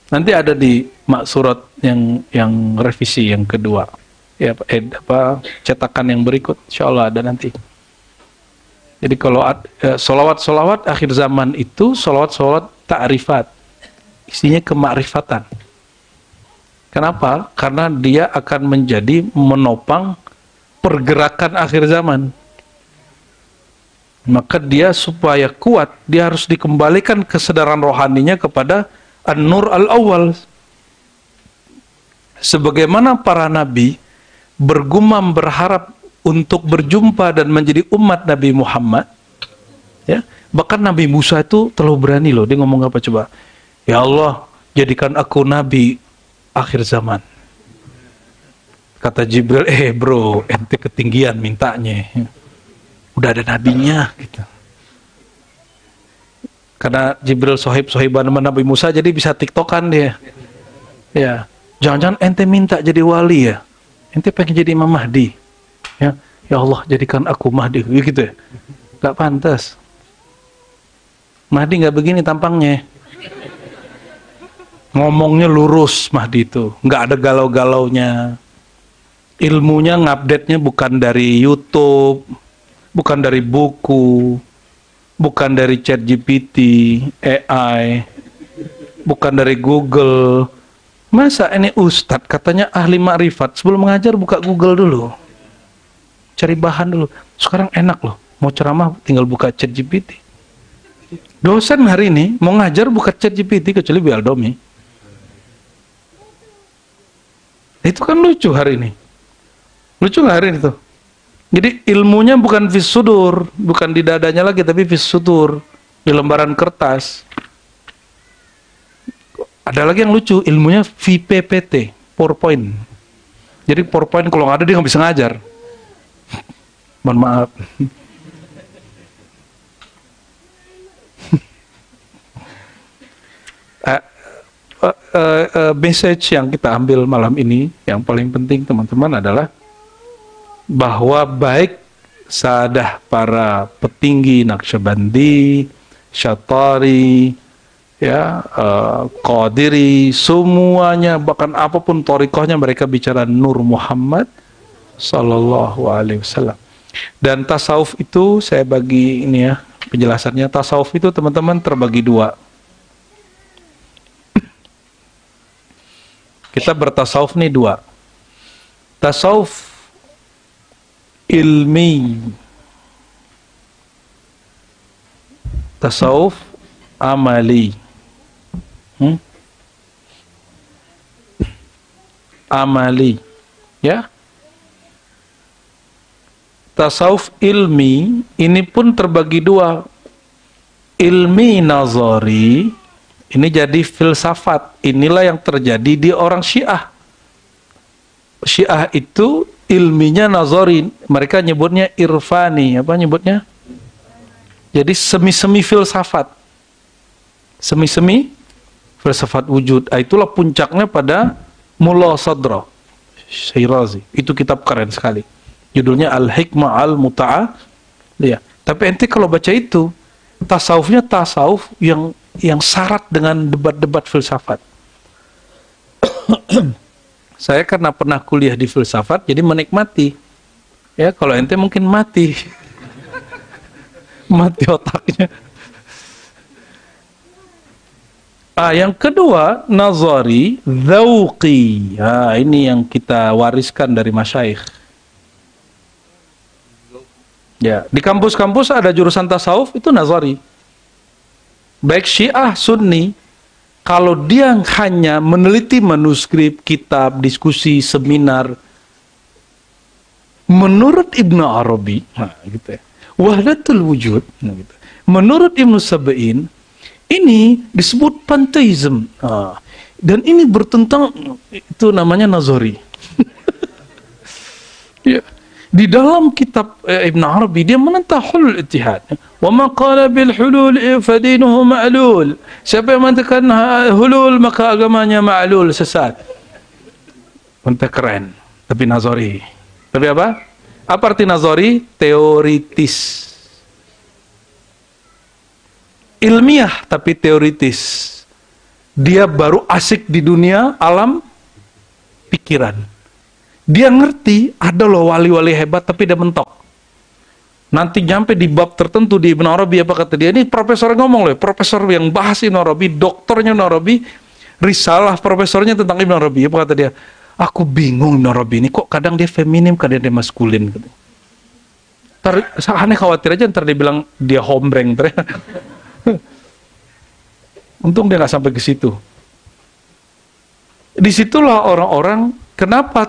Nanti ada di maksurat yang revisi yang kedua, ya, cetakan yang berikut, insyaallah ada nanti. Jadi kalau solawat akhir zaman itu solawat ta'rifat, isinya kemakrifatan. Kenapa? Karena dia akan menjadi menopang pergerakan akhir zaman. Maka dia supaya kuat, dia harus dikembalikan kesadaran rohaninya kepada An-Nur al-Awwal. Sebagaimana para nabi bergumam berharap untuk berjumpa dan menjadi umat Nabi Muhammad, ya, bahkan Nabi Musa itu terlalu berani loh. Dia ngomong apa coba? Ya Allah, jadikan aku nabi akhir zaman. Kata Jibril, bro, ente ketinggian mintanya. Udah ada nabinya, gitu. Karena Jibril sohiban sama Nabi Musa, jadi bisa tiktokan dia. Ya, jangan-jangan ente minta jadi wali ya? Ente pengen jadi Imam Mahdi? Ya, ya Allah, jadikan aku Mahdi, gitu ya? Gak pantas. Mahdi nggak begini tampangnya. Ngomongnya lurus Mahdi itu, nggak ada galau-galaunya. Ilmunya ngupdate-nya bukan dari YouTube, bukan dari buku, bukan dari ChatGPT, AI, bukan dari Google. Masa ini Ustadz katanya ahli makrifat, sebelum mengajar buka Google dulu, cari bahan dulu. Sekarang enak loh, mau ceramah tinggal buka ChatGPT. Dosen hari ini mau ngajar buka ChatGPT kecuali Bialdomi. Itu kan lucu hari ini. Lucu nggak hari ini tuh? Jadi ilmunya bukan fis sudur, bukan di dadanya lagi, tapi fis sudur, di lembaran kertas. Ada lagi yang lucu, ilmunya VPPT, PowerPoint. Jadi PowerPoint kalau nggak ada dia nggak bisa ngajar. Mohon maaf. Message yang kita ambil malam ini, yang paling penting teman-teman adalah bahwa baik sadah para petinggi Naqsyabandi, Syatari, ya, Qadiri, semuanya, bahkan apapun thariqahnya, mereka bicara Nur Muhammad sallallahu alaihi wasallam. Dan tasawuf itu saya bagi ini ya penjelasannya. Tasawuf itu teman-teman terbagi dua. Kita bertasawuf nih dua. Tasawuf ilmi, tasawuf amali. Amali, ya. Tasawuf ilmi ini pun terbagi dua. Ilmi nazari ini jadi filsafat. Inilah yang terjadi di orang Syiah. Syiah itu ilminya nazari, mereka nyebutnya irfani, apa nyebutnya? Jadi semi-semi filsafat. Semi-semi filsafat wujud. Itulah puncaknya pada Mullah Sadra Syirazi. Itu kitab keren sekali. Judulnya Al-Hikmah Al-Muta'ah. Ya. Tapi ente kalau baca itu, tasawufnya tasawuf yang syarat dengan debat-debat filsafat. Saya karena pernah kuliah di filsafat, jadi menikmati. Ya, kalau ente mungkin mati. Mati otaknya. Yang kedua, nazari, dzauqi. Ini yang kita wariskan dari masyayikh. Ya, di kampus-kampus ada jurusan tasawuf, itu nazari. Baik Syiah, Sunni, kalau dia hanya meneliti manuskrip, kitab, diskusi, seminar, menurut Ibnu Arabi, gitu ya, wahdatul wujud, gitu. Menurut Ibnu Sab'in, ini disebut panteism, dan ini bertentang, itu namanya nazari. Ya. Di dalam kitab Ibn Arabi dia menentang hulul ittihad. Wa man qala bil hulul fadinuhu ma'lul. Siapa yang mengatakan hulul maka agamanya ma'lul, sesat. Mentah keren, tapi nazari. Tapi apa? Apa arti nazari? Teoritis. Ilmiah tapi teoritis. Dia baru asik di dunia alam pikiran. Dia ngerti ada loh wali-wali hebat tapi dia mentok. Nanti nyampe di bab tertentu di Ibn Arabi, apa kata dia? Ini profesor ngomong loh, profesor yang bahas Ibn Arabi, doktornya Ibn Arabi, risalah profesornya tentang Ibn Arabi, apa kata dia? Aku bingung Ibn Arabi ini kok kadang dia feminim, kadang dia maskulin. Aneh khawatir aja ntar dia bilang dia hombreng. Untung dia nggak sampai ke situ. Disitulah orang-orang kenapa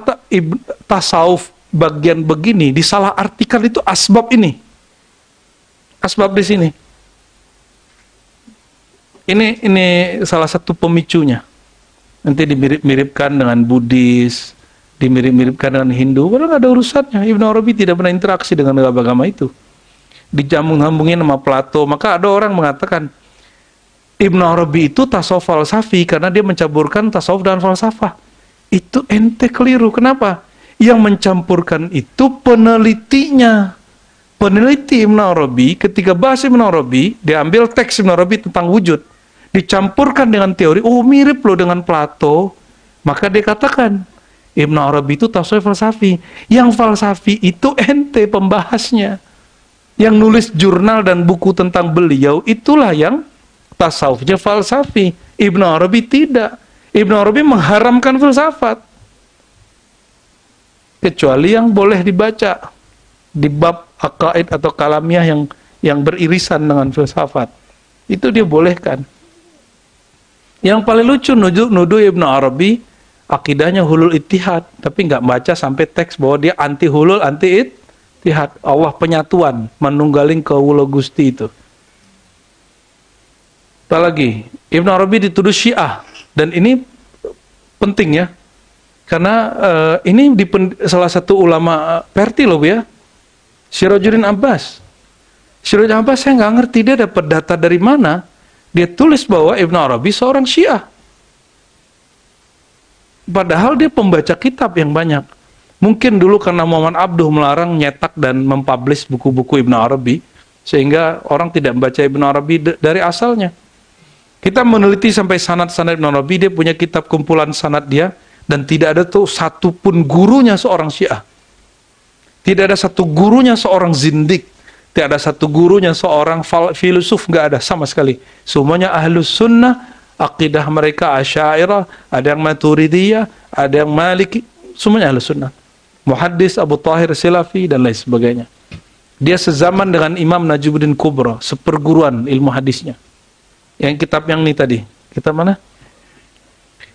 tasawuf bagian begini disalahartikan, itu asbab ini. Asbab di sini. Ini salah satu pemicunya. Nanti dimirip-miripkan dengan Buddhis, dimirip-miripkan dengan Hindu, padahal nggak ada urusannya. Ibn Arabi tidak pernah interaksi dengan agama itu. Dijambung-hambungin sama Plato, maka ada orang mengatakan Ibn Arabi itu tasawuf falsafi karena dia mencampurkan tasawuf dan falsafah. Itu ente keliru. Kenapa? Yang mencampurkan itu penelitinya. Peneliti Ibn Arabi ketika bahas Ibn Arabi, dia ambil teks Ibn Arabi tentang wujud, dicampurkan dengan teori, oh mirip loh dengan Plato, maka dia katakan Ibn Arabi itu tasawuf falsafi. Yang falsafi itu ente pembahasnya. Yang nulis jurnal dan buku tentang beliau itulah yang tasawufnya falsafi. Ibn Arabi tidak. Ibn Arabi mengharamkan filsafat. Kecuali yang boleh dibaca di bab aqaid atau kalamiah yang beririsan dengan filsafat. Itu dia bolehkan. Yang paling lucu nuduh Ibn Arabi akidahnya hulul ittihad, tapi nggak baca sampai teks bahwa dia anti hulul, anti ittihad. Allah penyatuan, menunggaling kawula Gusti itu. Tak lagi, Ibn Arabi dituduh Syiah, dan ini penting ya, karena ini salah satu ulama Perti loh ya, Syirajuddin Abbas. Syirajuddin Abbas saya nggak ngerti dia dapat data dari mana. Dia tulis bahwa Ibn Arabi seorang Syiah. Padahal dia pembaca kitab yang banyak. Mungkin dulu karena Muhammad Abduh melarang nyetak dan mempublish buku-buku Ibn Arabi, sehingga orang tidak membaca Ibn Arabi dari asalnya. Kita meneliti sampai sanad-sanad Ibn Arabi, dia punya kitab kumpulan sanad dia, dan tidak ada tuh satu pun gurunya seorang Syiah. Tidak ada satu gurunya seorang zindik. Tidak ada satu gurunya seorang filosof, nggak ada sama sekali. Semuanya ahlus sunnah, akidah mereka Asy'ariyah, ada yang Maturidiyah, ada yang Maliki, semuanya ahlus sunnah. Muhaddis Abu Tahir Silafi dan lain sebagainya. Dia sezaman dengan Imam Najmuddin Kubra, seperguruan ilmu hadisnya. Yang kitab yang ini tadi, kitab mana?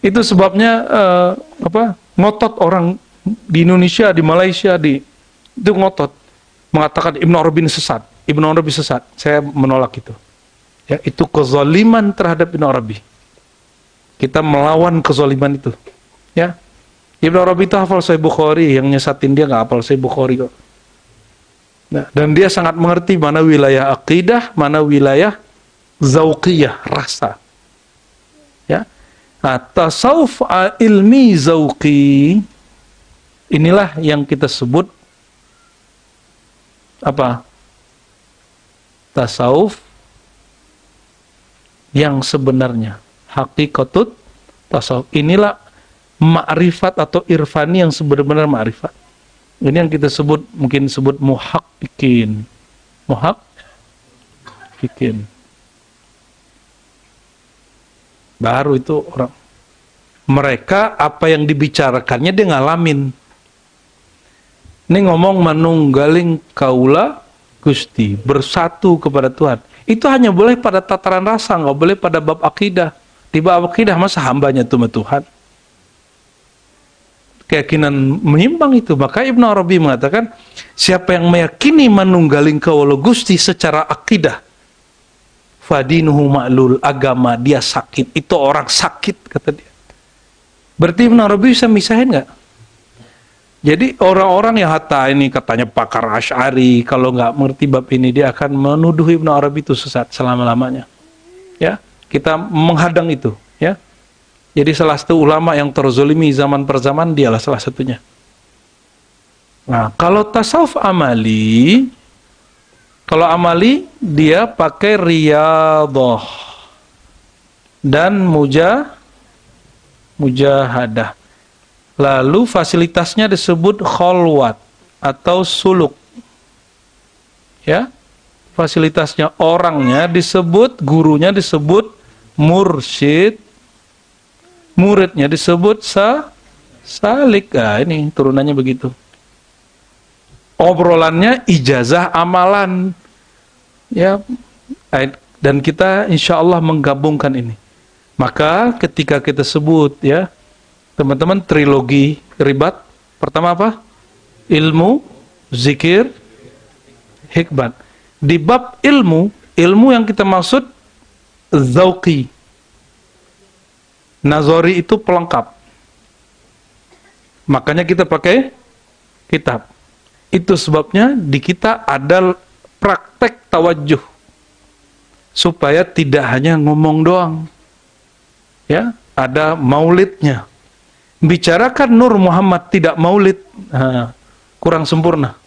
Itu sebabnya ngotot orang di Indonesia, di Malaysia, itu ngotot mengatakan Ibn Arabi ini sesat, Ibn Arabi sesat. Saya menolak itu. Ya, itu kezaliman terhadap Ibn Arabi. Kita melawan kezaliman itu. Ya, Ibnu Arabi itu hafal Sahih Bukhari, yang nyesatin dia nggak hafal Sahih Bukhari kok. Nah, dan dia sangat mengerti mana wilayah akidah, mana wilayah zauqiyah, rasa. Ya. Nah, tasawuf ilmi zauqi, inilah yang kita sebut apa? Tasawuf yang sebenarnya, hakikatut tasawuf. Inilah ma'rifat atau irfani yang sebenarnya ma'rifat. Ini yang kita sebut, mungkin sebut muhaqqiqin. Muhaqqiqin. Baru itu orang. Mereka apa yang dibicarakannya dia ngalamin. Ini ngomong manunggaling kaula Gusti, bersatu kepada Tuhan. Itu hanya boleh pada tataran rasa, nggak boleh pada bab akidah. Di bab akidah masa hambanya itu Tuhan. Keyakinan menyimpang itu. Maka Ibnu Arabi mengatakan, siapa yang meyakini manunggaling kaula Gusti secara akidah, fadinuhu ma'lul, agama dia sakit. Itu orang sakit, kata dia. Berarti Ibnu Arabi bisa misahin nggak? Jadi orang-orang yang hatta ini katanya pakar Asy'ari, kalau nggak mengerti bab ini dia akan menuduh Ibnu Arabi itu sesat selama-lamanya. Ya, kita menghadang itu, ya. Jadi salah satu ulama yang terzolimi zaman per zaman, dialah salah satunya. Nah, kalau tasawuf amali, kalau amali dia pakai riyadhah dan mujahadah. Lalu fasilitasnya disebut khalwat atau suluk. Ya. Fasilitasnya orangnya disebut, gurunya disebut mursyid, muridnya disebut salik. Nah, ini turunannya begitu. Obrolannya ijazah amalan. Ya. Dan kita insya Allah menggabungkan ini. Maka ketika kita sebut, ya, teman-teman, trilogi ribat, pertama apa? Ilmu, zikir, hikmat. Di bab ilmu yang kita maksud zauqi. Nazori itu pelengkap. Makanya kita pakai kitab. Itu sebabnya di kita ada praktek tawajuh. Supaya tidak hanya ngomong doang. Ya, ada maulidnya. Bicarakan Nur Muhammad tidak maulid, kurang sempurna.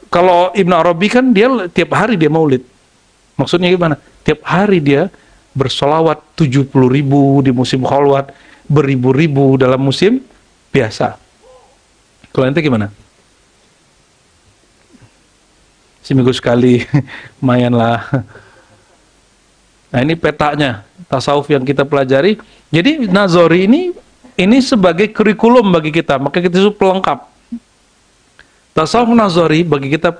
Kalau Ibnu Arabi kan dia tiap hari dia maulid. Maksudnya gimana? Tiap hari dia bersolawat 70.000 di musim khalwat, beribu-ribu dalam musim biasa. Kalau ente gimana? Seminggu sekali, lumayan lah. Nah, ini petanya tasawuf yang kita pelajari. Jadi nazori ini sebagai kurikulum bagi kita, maka kita itu pelengkap. Tasawuf nazori bagi kita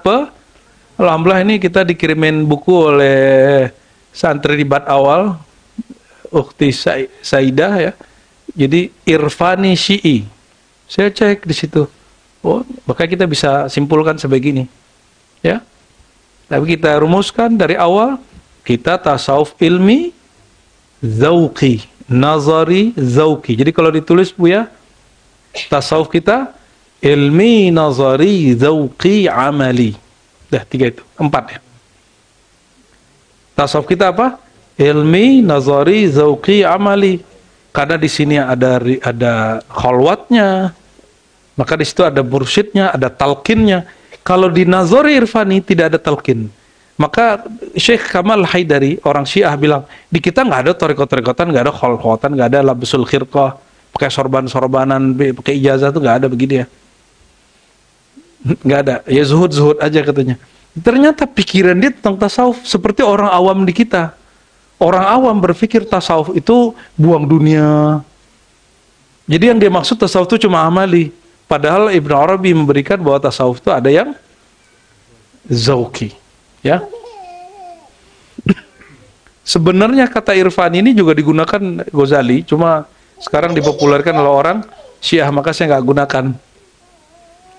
alhamdulillah ini kita dikirimin buku oleh santri ribat awal, Ukhti Saidah, ya. Jadi Irfani Syi'i. Saya cek di situ. Oh, maka kita bisa simpulkan sebegini. Ya. Tapi kita rumuskan dari awal, kita tasawuf ilmi zauqi, nazari zauqi. Jadi kalau ditulis Buya, tasawuf kita ilmi, nazari, zauqi, amali. Dah 3 itu, 4 ya. Tasawuf kita apa? Ilmi, nazari, zauqi, amali. Karena di sini ada khalwatnya, maka di situ ada mursyidnya, ada talqinnya. Kalau di nazari irfani tidak ada talqin. Maka Syekh Kamal Haidari, orang Syiah, bilang, di kita nggak ada torikot-torikotan, nggak ada khalwatan, nggak ada labsul khirqah, pakai sorban-sorbanan, pakai ijazah, tuh nggak ada begini ya. Nggak ada, ya zuhud-zuhud aja katanya. Ternyata pikiran dia tentang tasawuf seperti orang awam di kita. Orang awam berpikir tasawuf itu buang dunia. Jadi yang dia maksud tasawuf itu cuma amali. Padahal Ibnu Arabi memberikan bahwa tasawuf itu ada yang zauqi. Ya. Sebenarnya kata irfan ini juga digunakan Ghazali, cuma sekarang dipopulerkan oleh orang Syiah, maka saya nggak gunakan.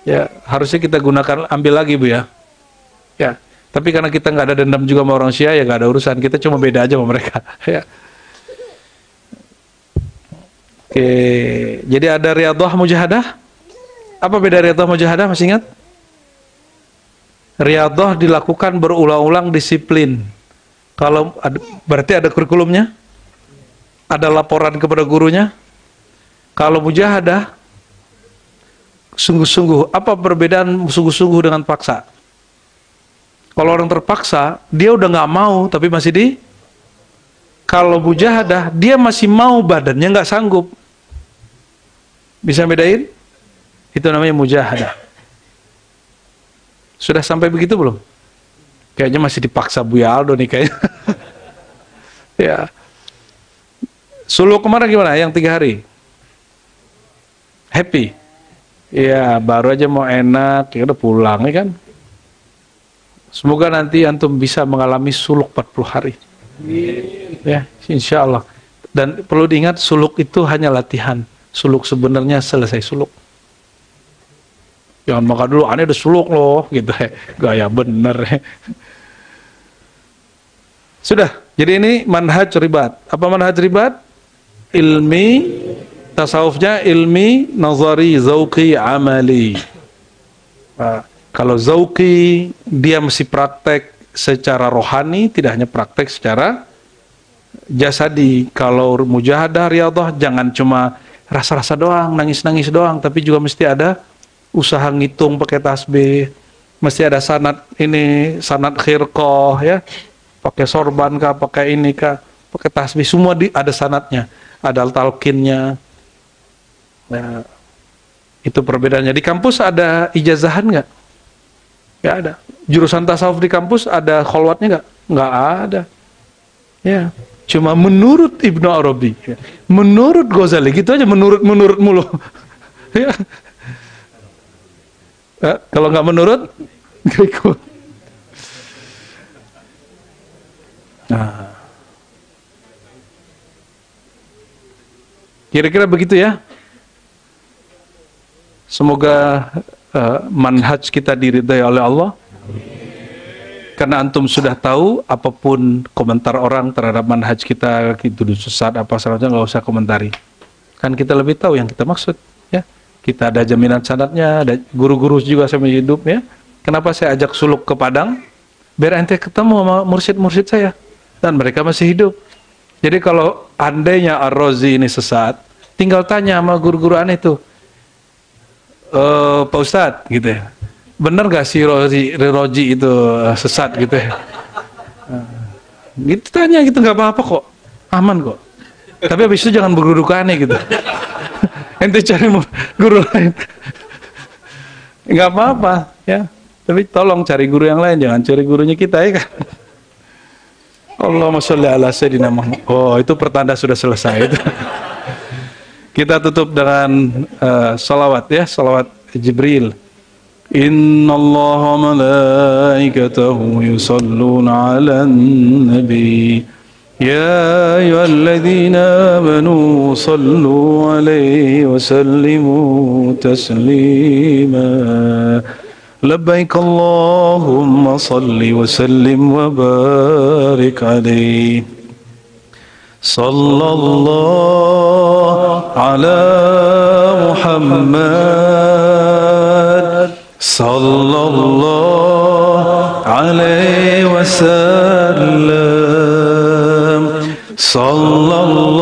Ya, harusnya kita gunakan, ambil lagi Bu ya. Ya, tapi karena kita nggak ada dendam juga sama orang Syiah, ya nggak ada urusan. Kita cuma beda aja sama mereka. Ya. Oke, jadi ada riyadhah mujahadah. Apa beda riyadhah mujahadah, masih ingat? Riyadhah dilakukan berulang-ulang disiplin. Kalau berarti ada kurikulumnya, ada laporan kepada gurunya. Kalau mujahadah sungguh-sungguh, apa perbedaan sungguh-sungguh dengan paksa? Kalau orang terpaksa, dia udah nggak mau tapi masih di. Kalau mujahadah, dia masih mau, badannya nggak sanggup. Bisa bedain? Itu namanya mujahadah. Sudah sampai begitu belum? Kayaknya masih dipaksa Buya Aldo nih kayaknya. Ya. Suluk kemarin gimana? Yang 3 hari? Happy? Ya, baru aja mau enak, ya udah pulang ya kan? Semoga nanti antum bisa mengalami suluk 40 hari. Ya, insya Allah. Dan perlu diingat, suluk itu hanya latihan. Suluk sebenarnya selesai suluk. Jangan makan dulu, aneh udah suluk loh, gitu ya. Gaya bener ya. Sudah, jadi ini manhaj ribat. Apa manhaj ribat? Ilmi, tasawufnya ilmi, nazari, zauqi, amali. Nah, kalau zauqi, dia mesti praktek secara rohani, tidak hanya praktek secara jasadi. Kalau mujahadah, riyadhah, jangan cuma rasa-rasa doang, nangis-nangis doang, tapi juga mesti ada usaha ngitung pakai tasbih, mesti ada sanad ini, sanad khirqah ya, pakai sorban kah, pakai ini kah, pakai tasbih, semua ada sanadnya, ada talqinnya. Nah, itu perbedaannya. Di kampus ada ijazahan nggak? Nggak ada. Jurusan tasawuf di kampus ada kholwatnya nggak? Nggak ada. Ya. Cuma menurut Ibnu Arabi, menurut Ghazali, gitu aja, menurut mulu. Ya. Kalau nggak menurut, nggak ikut. Nah. Kira-kira begitu ya. Semoga manhaj kita diridai oleh Allah. Karena antum sudah tahu, apapun komentar orang terhadap manhaj kita, itu sesat apa salahnya, nggak usah komentari. Kan kita lebih tahu yang kita maksud, ya. Kita ada jaminan sanadnya, ada guru-guru juga sampai hidup, ya. Kenapa saya ajak suluk ke Padang? Biar ente ketemu sama mursyid-mursyid saya, dan mereka masih hidup. Jadi kalau andainya Ar-Razi ini sesat, tinggal tanya sama guru-guru aneh itu, Pak Ustadz, gitu ya. Bener gak si Roji itu sesat gitu ya? Gitu tanya gitu, nggak apa-apa kok, aman kok. Tapi habis itu jangan berguru aneh gitu. Ente cari guru lain. Nggak apa-apa ya. Tapi tolong cari guru yang lain, jangan cari gurunya kita ya kan. Allahumma sholli ala sayyidina Muhammad. Oh, itu pertanda sudah selesai itu. Kita tutup dengan salawat ya, salawat Jibril. Inna Allah malaikatahu yusalluna ala nabi ya ayyuhalladzina amanu sallu alaihi wa sallimu taslima labbaik Allahumma salli wa sallim wa barik alaihi sallallahu ala Muhammad sallallahu alaihi wasallam sallallahu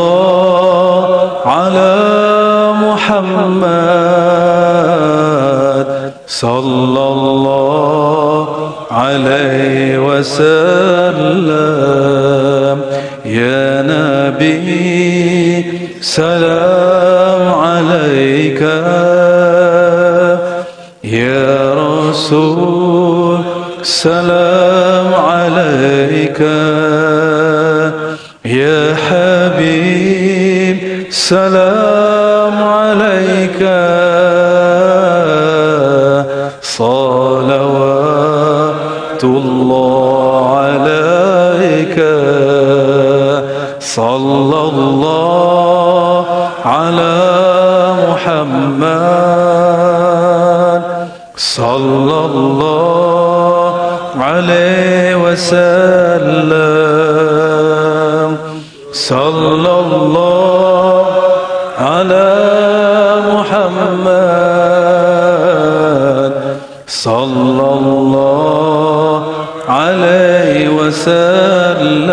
ala Muhammad sallallahu alaihi wasallam ya nabi salam alaika ya Rasul salam alaika ya Habib salam alaika salawatullah alaika sallallahu ala Muhammad sallallahu alaihi wasallam sallallahu ala sallallahu alaihi wasallam.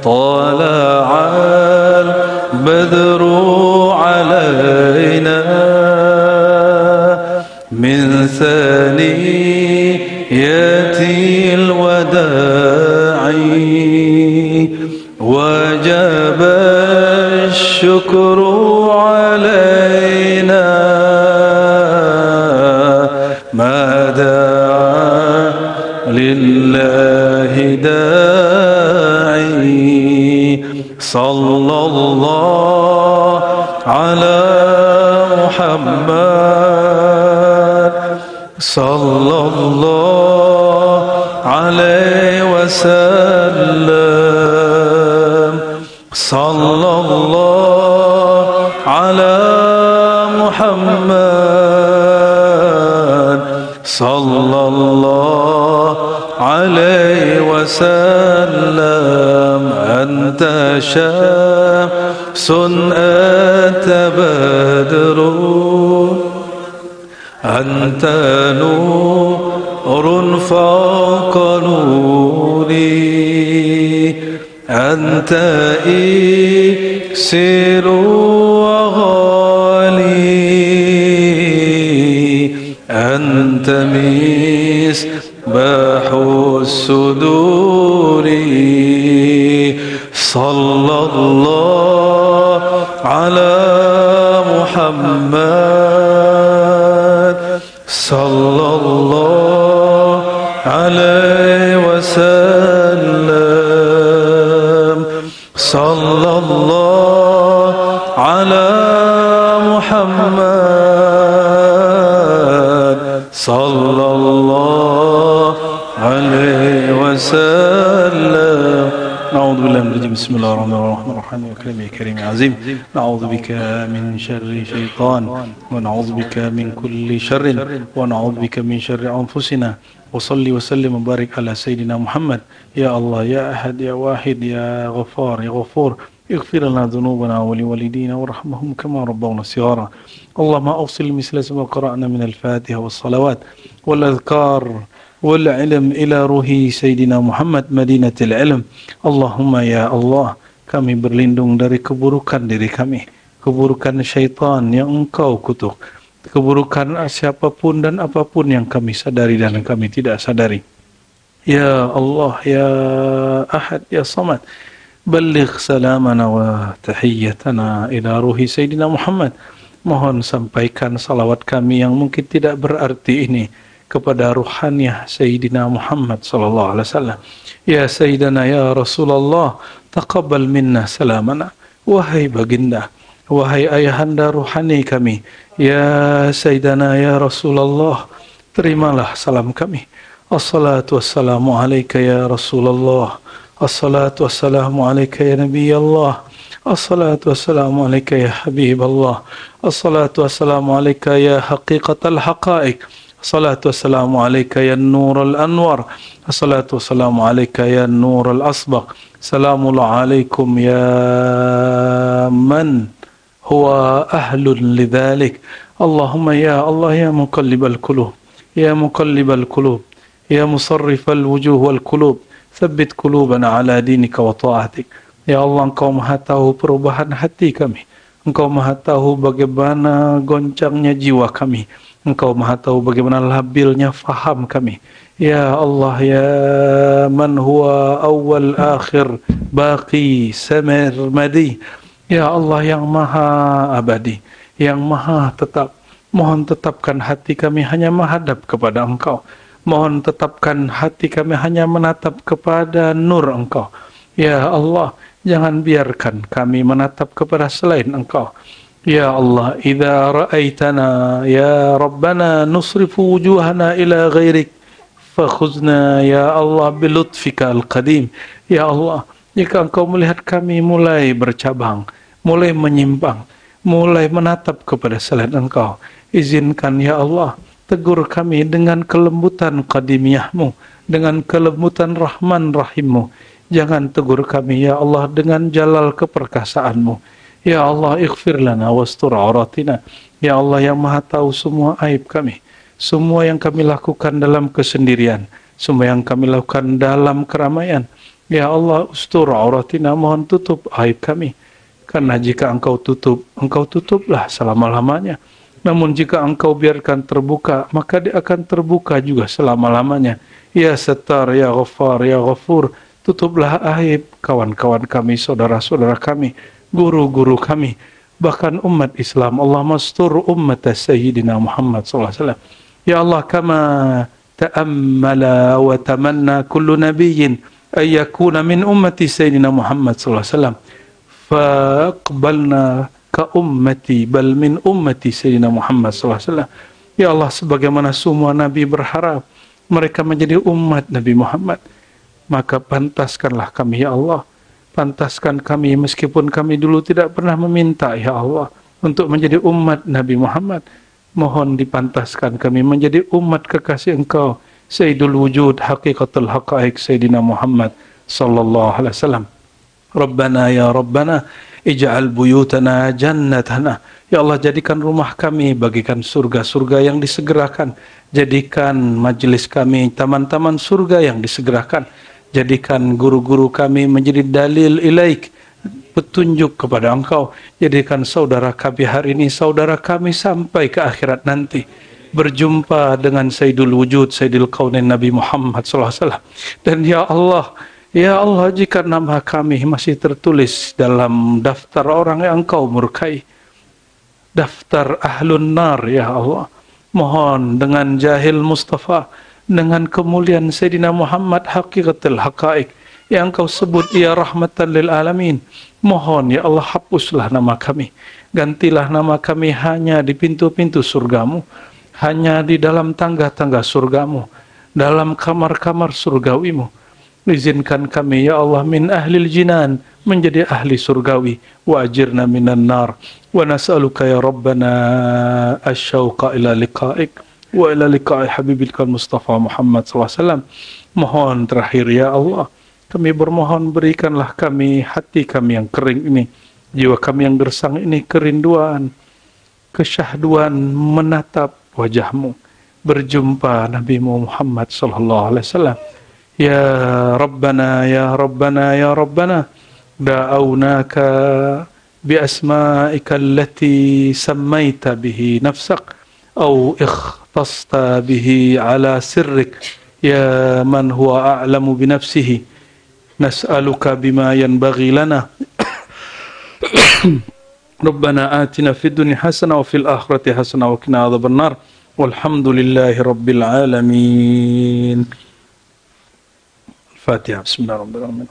Tala'al badru alaina min thaniyatil wada'i wajib asyukru alaina ma da'a lillahi da'i sallallahu ala Muhammad sallallahu alaihi wasallam sallallahu ala Muhammad sallallahu alaihi wasallam. Anta syamsun anta badrun anta nurun fawqa nuri anta iksiru wa ghali anta misbahu suduri sallallahu ala Muhammad sallallahu alaihi wasallam sallallahu ala Muhammad sallallahu alaihi wasallam. A'udzu billahi minasy syaitonir rajim. Bismillahirrahmanirrahim. Ya karim azim. Na'udzu bika min syarri syaitan wa na'udzu bika min kulli syarrin wa na'udzu bika min syarri anfusina. Wa salli wa sallim wa barik ala sayyidina Muhammad. Ya Allah ya Ahad ya Wahid ya Ghaffar ya Ghafur. اغفر لنا ذنوبنا ولوالدينا وارحمهم كما ربونا صغارا. اللهم أوصل مثل ما قرأنا من الفاتحة والصلوات والأذكار والعلم إلى روح Sayyidina Muhammad Madinatul Ilm. Allahumma ya Allah, kami berlindung dari keburukan diri kami, keburukan syaitan yang engkau kutuk, keburukan siapapun dan apapun yang kami sadari dan kami tidak sadari. Ya Allah ya Ahad ya Samad, balligh salamana wa tahiyyatana ila ruhi Sayyidina Muhammad. Mohon sampaikan salawat kami yang mungkin tidak berarti ini kepada ruhaniah Sayyidina Muhammad sallallahu alaihi wasallam. Ya Sayyidina ya Rasulullah, taqabbal minna salamana. Wahai baginda, wahai ayahanda ruhani kami, ya Sayyidina ya Rasulullah, terimalah salam kami. Assalatu wassalamu alayka ya Rasulullah. Assalatu wassalamu alayka ya Nabi Allah. Assalatu wassalamu alayka ya Habib Allah. Assalatu wassalamu alayka ya haqiqatal haqaiq. Assalatu wassalamu alayka ya Nurul Anwar. Assalatu wassalamu alayka ya Nurul Asbaq. Salamullah alaikum ya man huwa ahlun lidhalik. Allahumma ya Allah ya muqallibal qulub, ya muqallibal qulub, ya musarrifal wujuh wal qulub, tsabbit qulubana ala dinika wa ta'atik. Ya Allah, Engkau Maha tahu perubahan hati kami. Engkau Maha tahu bagaimana goncangnya jiwa kami. Engkau Maha tahu bagaimana labilnya faham kami. Ya Allah ya man huwa awal akhir baqi samir madi. Ya Allah yang Maha abadi, yang Maha tetap. Mohon tetapkan hati kami hanya menghadap kepada Engkau. Mohon tetapkan hati kami hanya menatap kepada nur Engkau. Ya Allah, jangan biarkan kami menatap kepada selain Engkau. Ya Allah, idza ra'aitana ya Rabbana nusrifu wujuhana ila ghairik fakhuzna ya Allah bilutfika al-qadim. Ya Allah, jika Engkau melihat kami mulai bercabang, mulai menyimpang, mulai menatap kepada selain Engkau, izinkan ya Allah, tegur kami dengan kelembutan qadimiyahmu, dengan kelembutan Rahman Rahimmu. Jangan tegur kami ya Allah dengan jalal keperkasaanmu. Ya Allah, ighfir lana wastur auratina. Ya Allah yang Maha tahu semua aib kami, semua yang kami lakukan dalam kesendirian, semua yang kami lakukan dalam keramaian. Ya Allah, ustur auratina, mohon tutup aib kami. Karena jika Engkau tutup, Engkau tutuplah selama-lamanya. Namun jika Engkau biarkan terbuka, maka dia akan terbuka juga selama-lamanya. Ya Sattar, Ya Ghaffar, Ya Ghafur, tutuplah aib kawan-kawan kami, saudara-saudara kami, guru-guru kami, bahkan umat Islam. Allah mastur ummat Sayyidina Muhammad SAW. Ya Allah, kama ta'ammala wa tamanna kullu nabiyyin ayyakuna min ummati Sayyidina Muhammad SAW, faqbalna ka ummati bal min ummati Sayyidina Muhammad SAW. Ya Allah, sebagaimana semua nabi berharap mereka menjadi umat Nabi Muhammad, maka pantaskanlah kami, ya Allah, pantaskan kami meskipun kami dulu tidak pernah meminta, ya Allah, untuk menjadi umat Nabi Muhammad. Mohon dipantaskan kami menjadi umat kekasih Engkau, Sayyidul Wujud, Haqiqatul Haqaiq, Sayyidina Muhammad sallallahu alaihi wasallam. Rabbana ya Rabbana, ij'al buyutana jannatana. Ya Allah, jadikan rumah kami bagikan surga-surga yang disegerakan. Jadikan majelis kami taman-taman surga yang disegerakan. Jadikan guru-guru kami menjadi dalil ilaik, petunjuk kepada Engkau. Jadikan saudara kami hari ini saudara kami sampai ke akhirat nanti, berjumpa dengan Sayyidul Wujud, Sayyidul Kaunain Nabi Muhammad SAW. Dan ya Allah, jika nama kami masih tertulis dalam daftar orang yang Engkau murkai, daftar ahlun nar, ya Allah, mohon dengan jahil Mustafa, dengan kemuliaan Sayyidina Muhammad Haqiqatul Haqaiq yang Engkau sebut ya rahmatan lil alamin, mohon ya Allah, hapuslah nama kami, gantilah nama kami hanya di pintu-pintu surgamu, hanya di dalam tangga-tangga surgamu, dalam kamar-kamar surgawimu. Izinkan kami ya Allah min ahlil jinan, menjadi ahli surgawi, wa ajirna minan nar, wa nas'aluka ya Rabbana asyauqa ila liqa'ik wa ila liqa'i habibika Mustafa Muhammad SAW. Mohon terakhir ya Allah, kami bermohon berikanlah kami hati kami yang kering ini, jiwa kami yang gersang ini kerinduan, kesyahduan menatap wajahmu, berjumpa Nabi Muhammad sallallahu alaihi wasallam. Ya Rabbana, Ya Rabbana, Ya Rabbana, da'awnaka bi asma'ika allati sammaita bihi nafsak aw ikhtasta bihi ala sirrik, ya man huwa a'lamu bi nafsihi, nas'aluka bima yanbaghi lana. Rabbana atina fid dunya hasanah wa fil akhirati hasanah wa qina adzaban nar. Walhamdulillahi rabbil alamin. Fatiha. Bismillahirrahmanirrahim.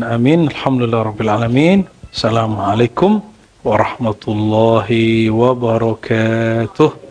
Amin. Alhamdulillah rabbil alamin. Assalamualaikum warahmatullahi wabarakatuh.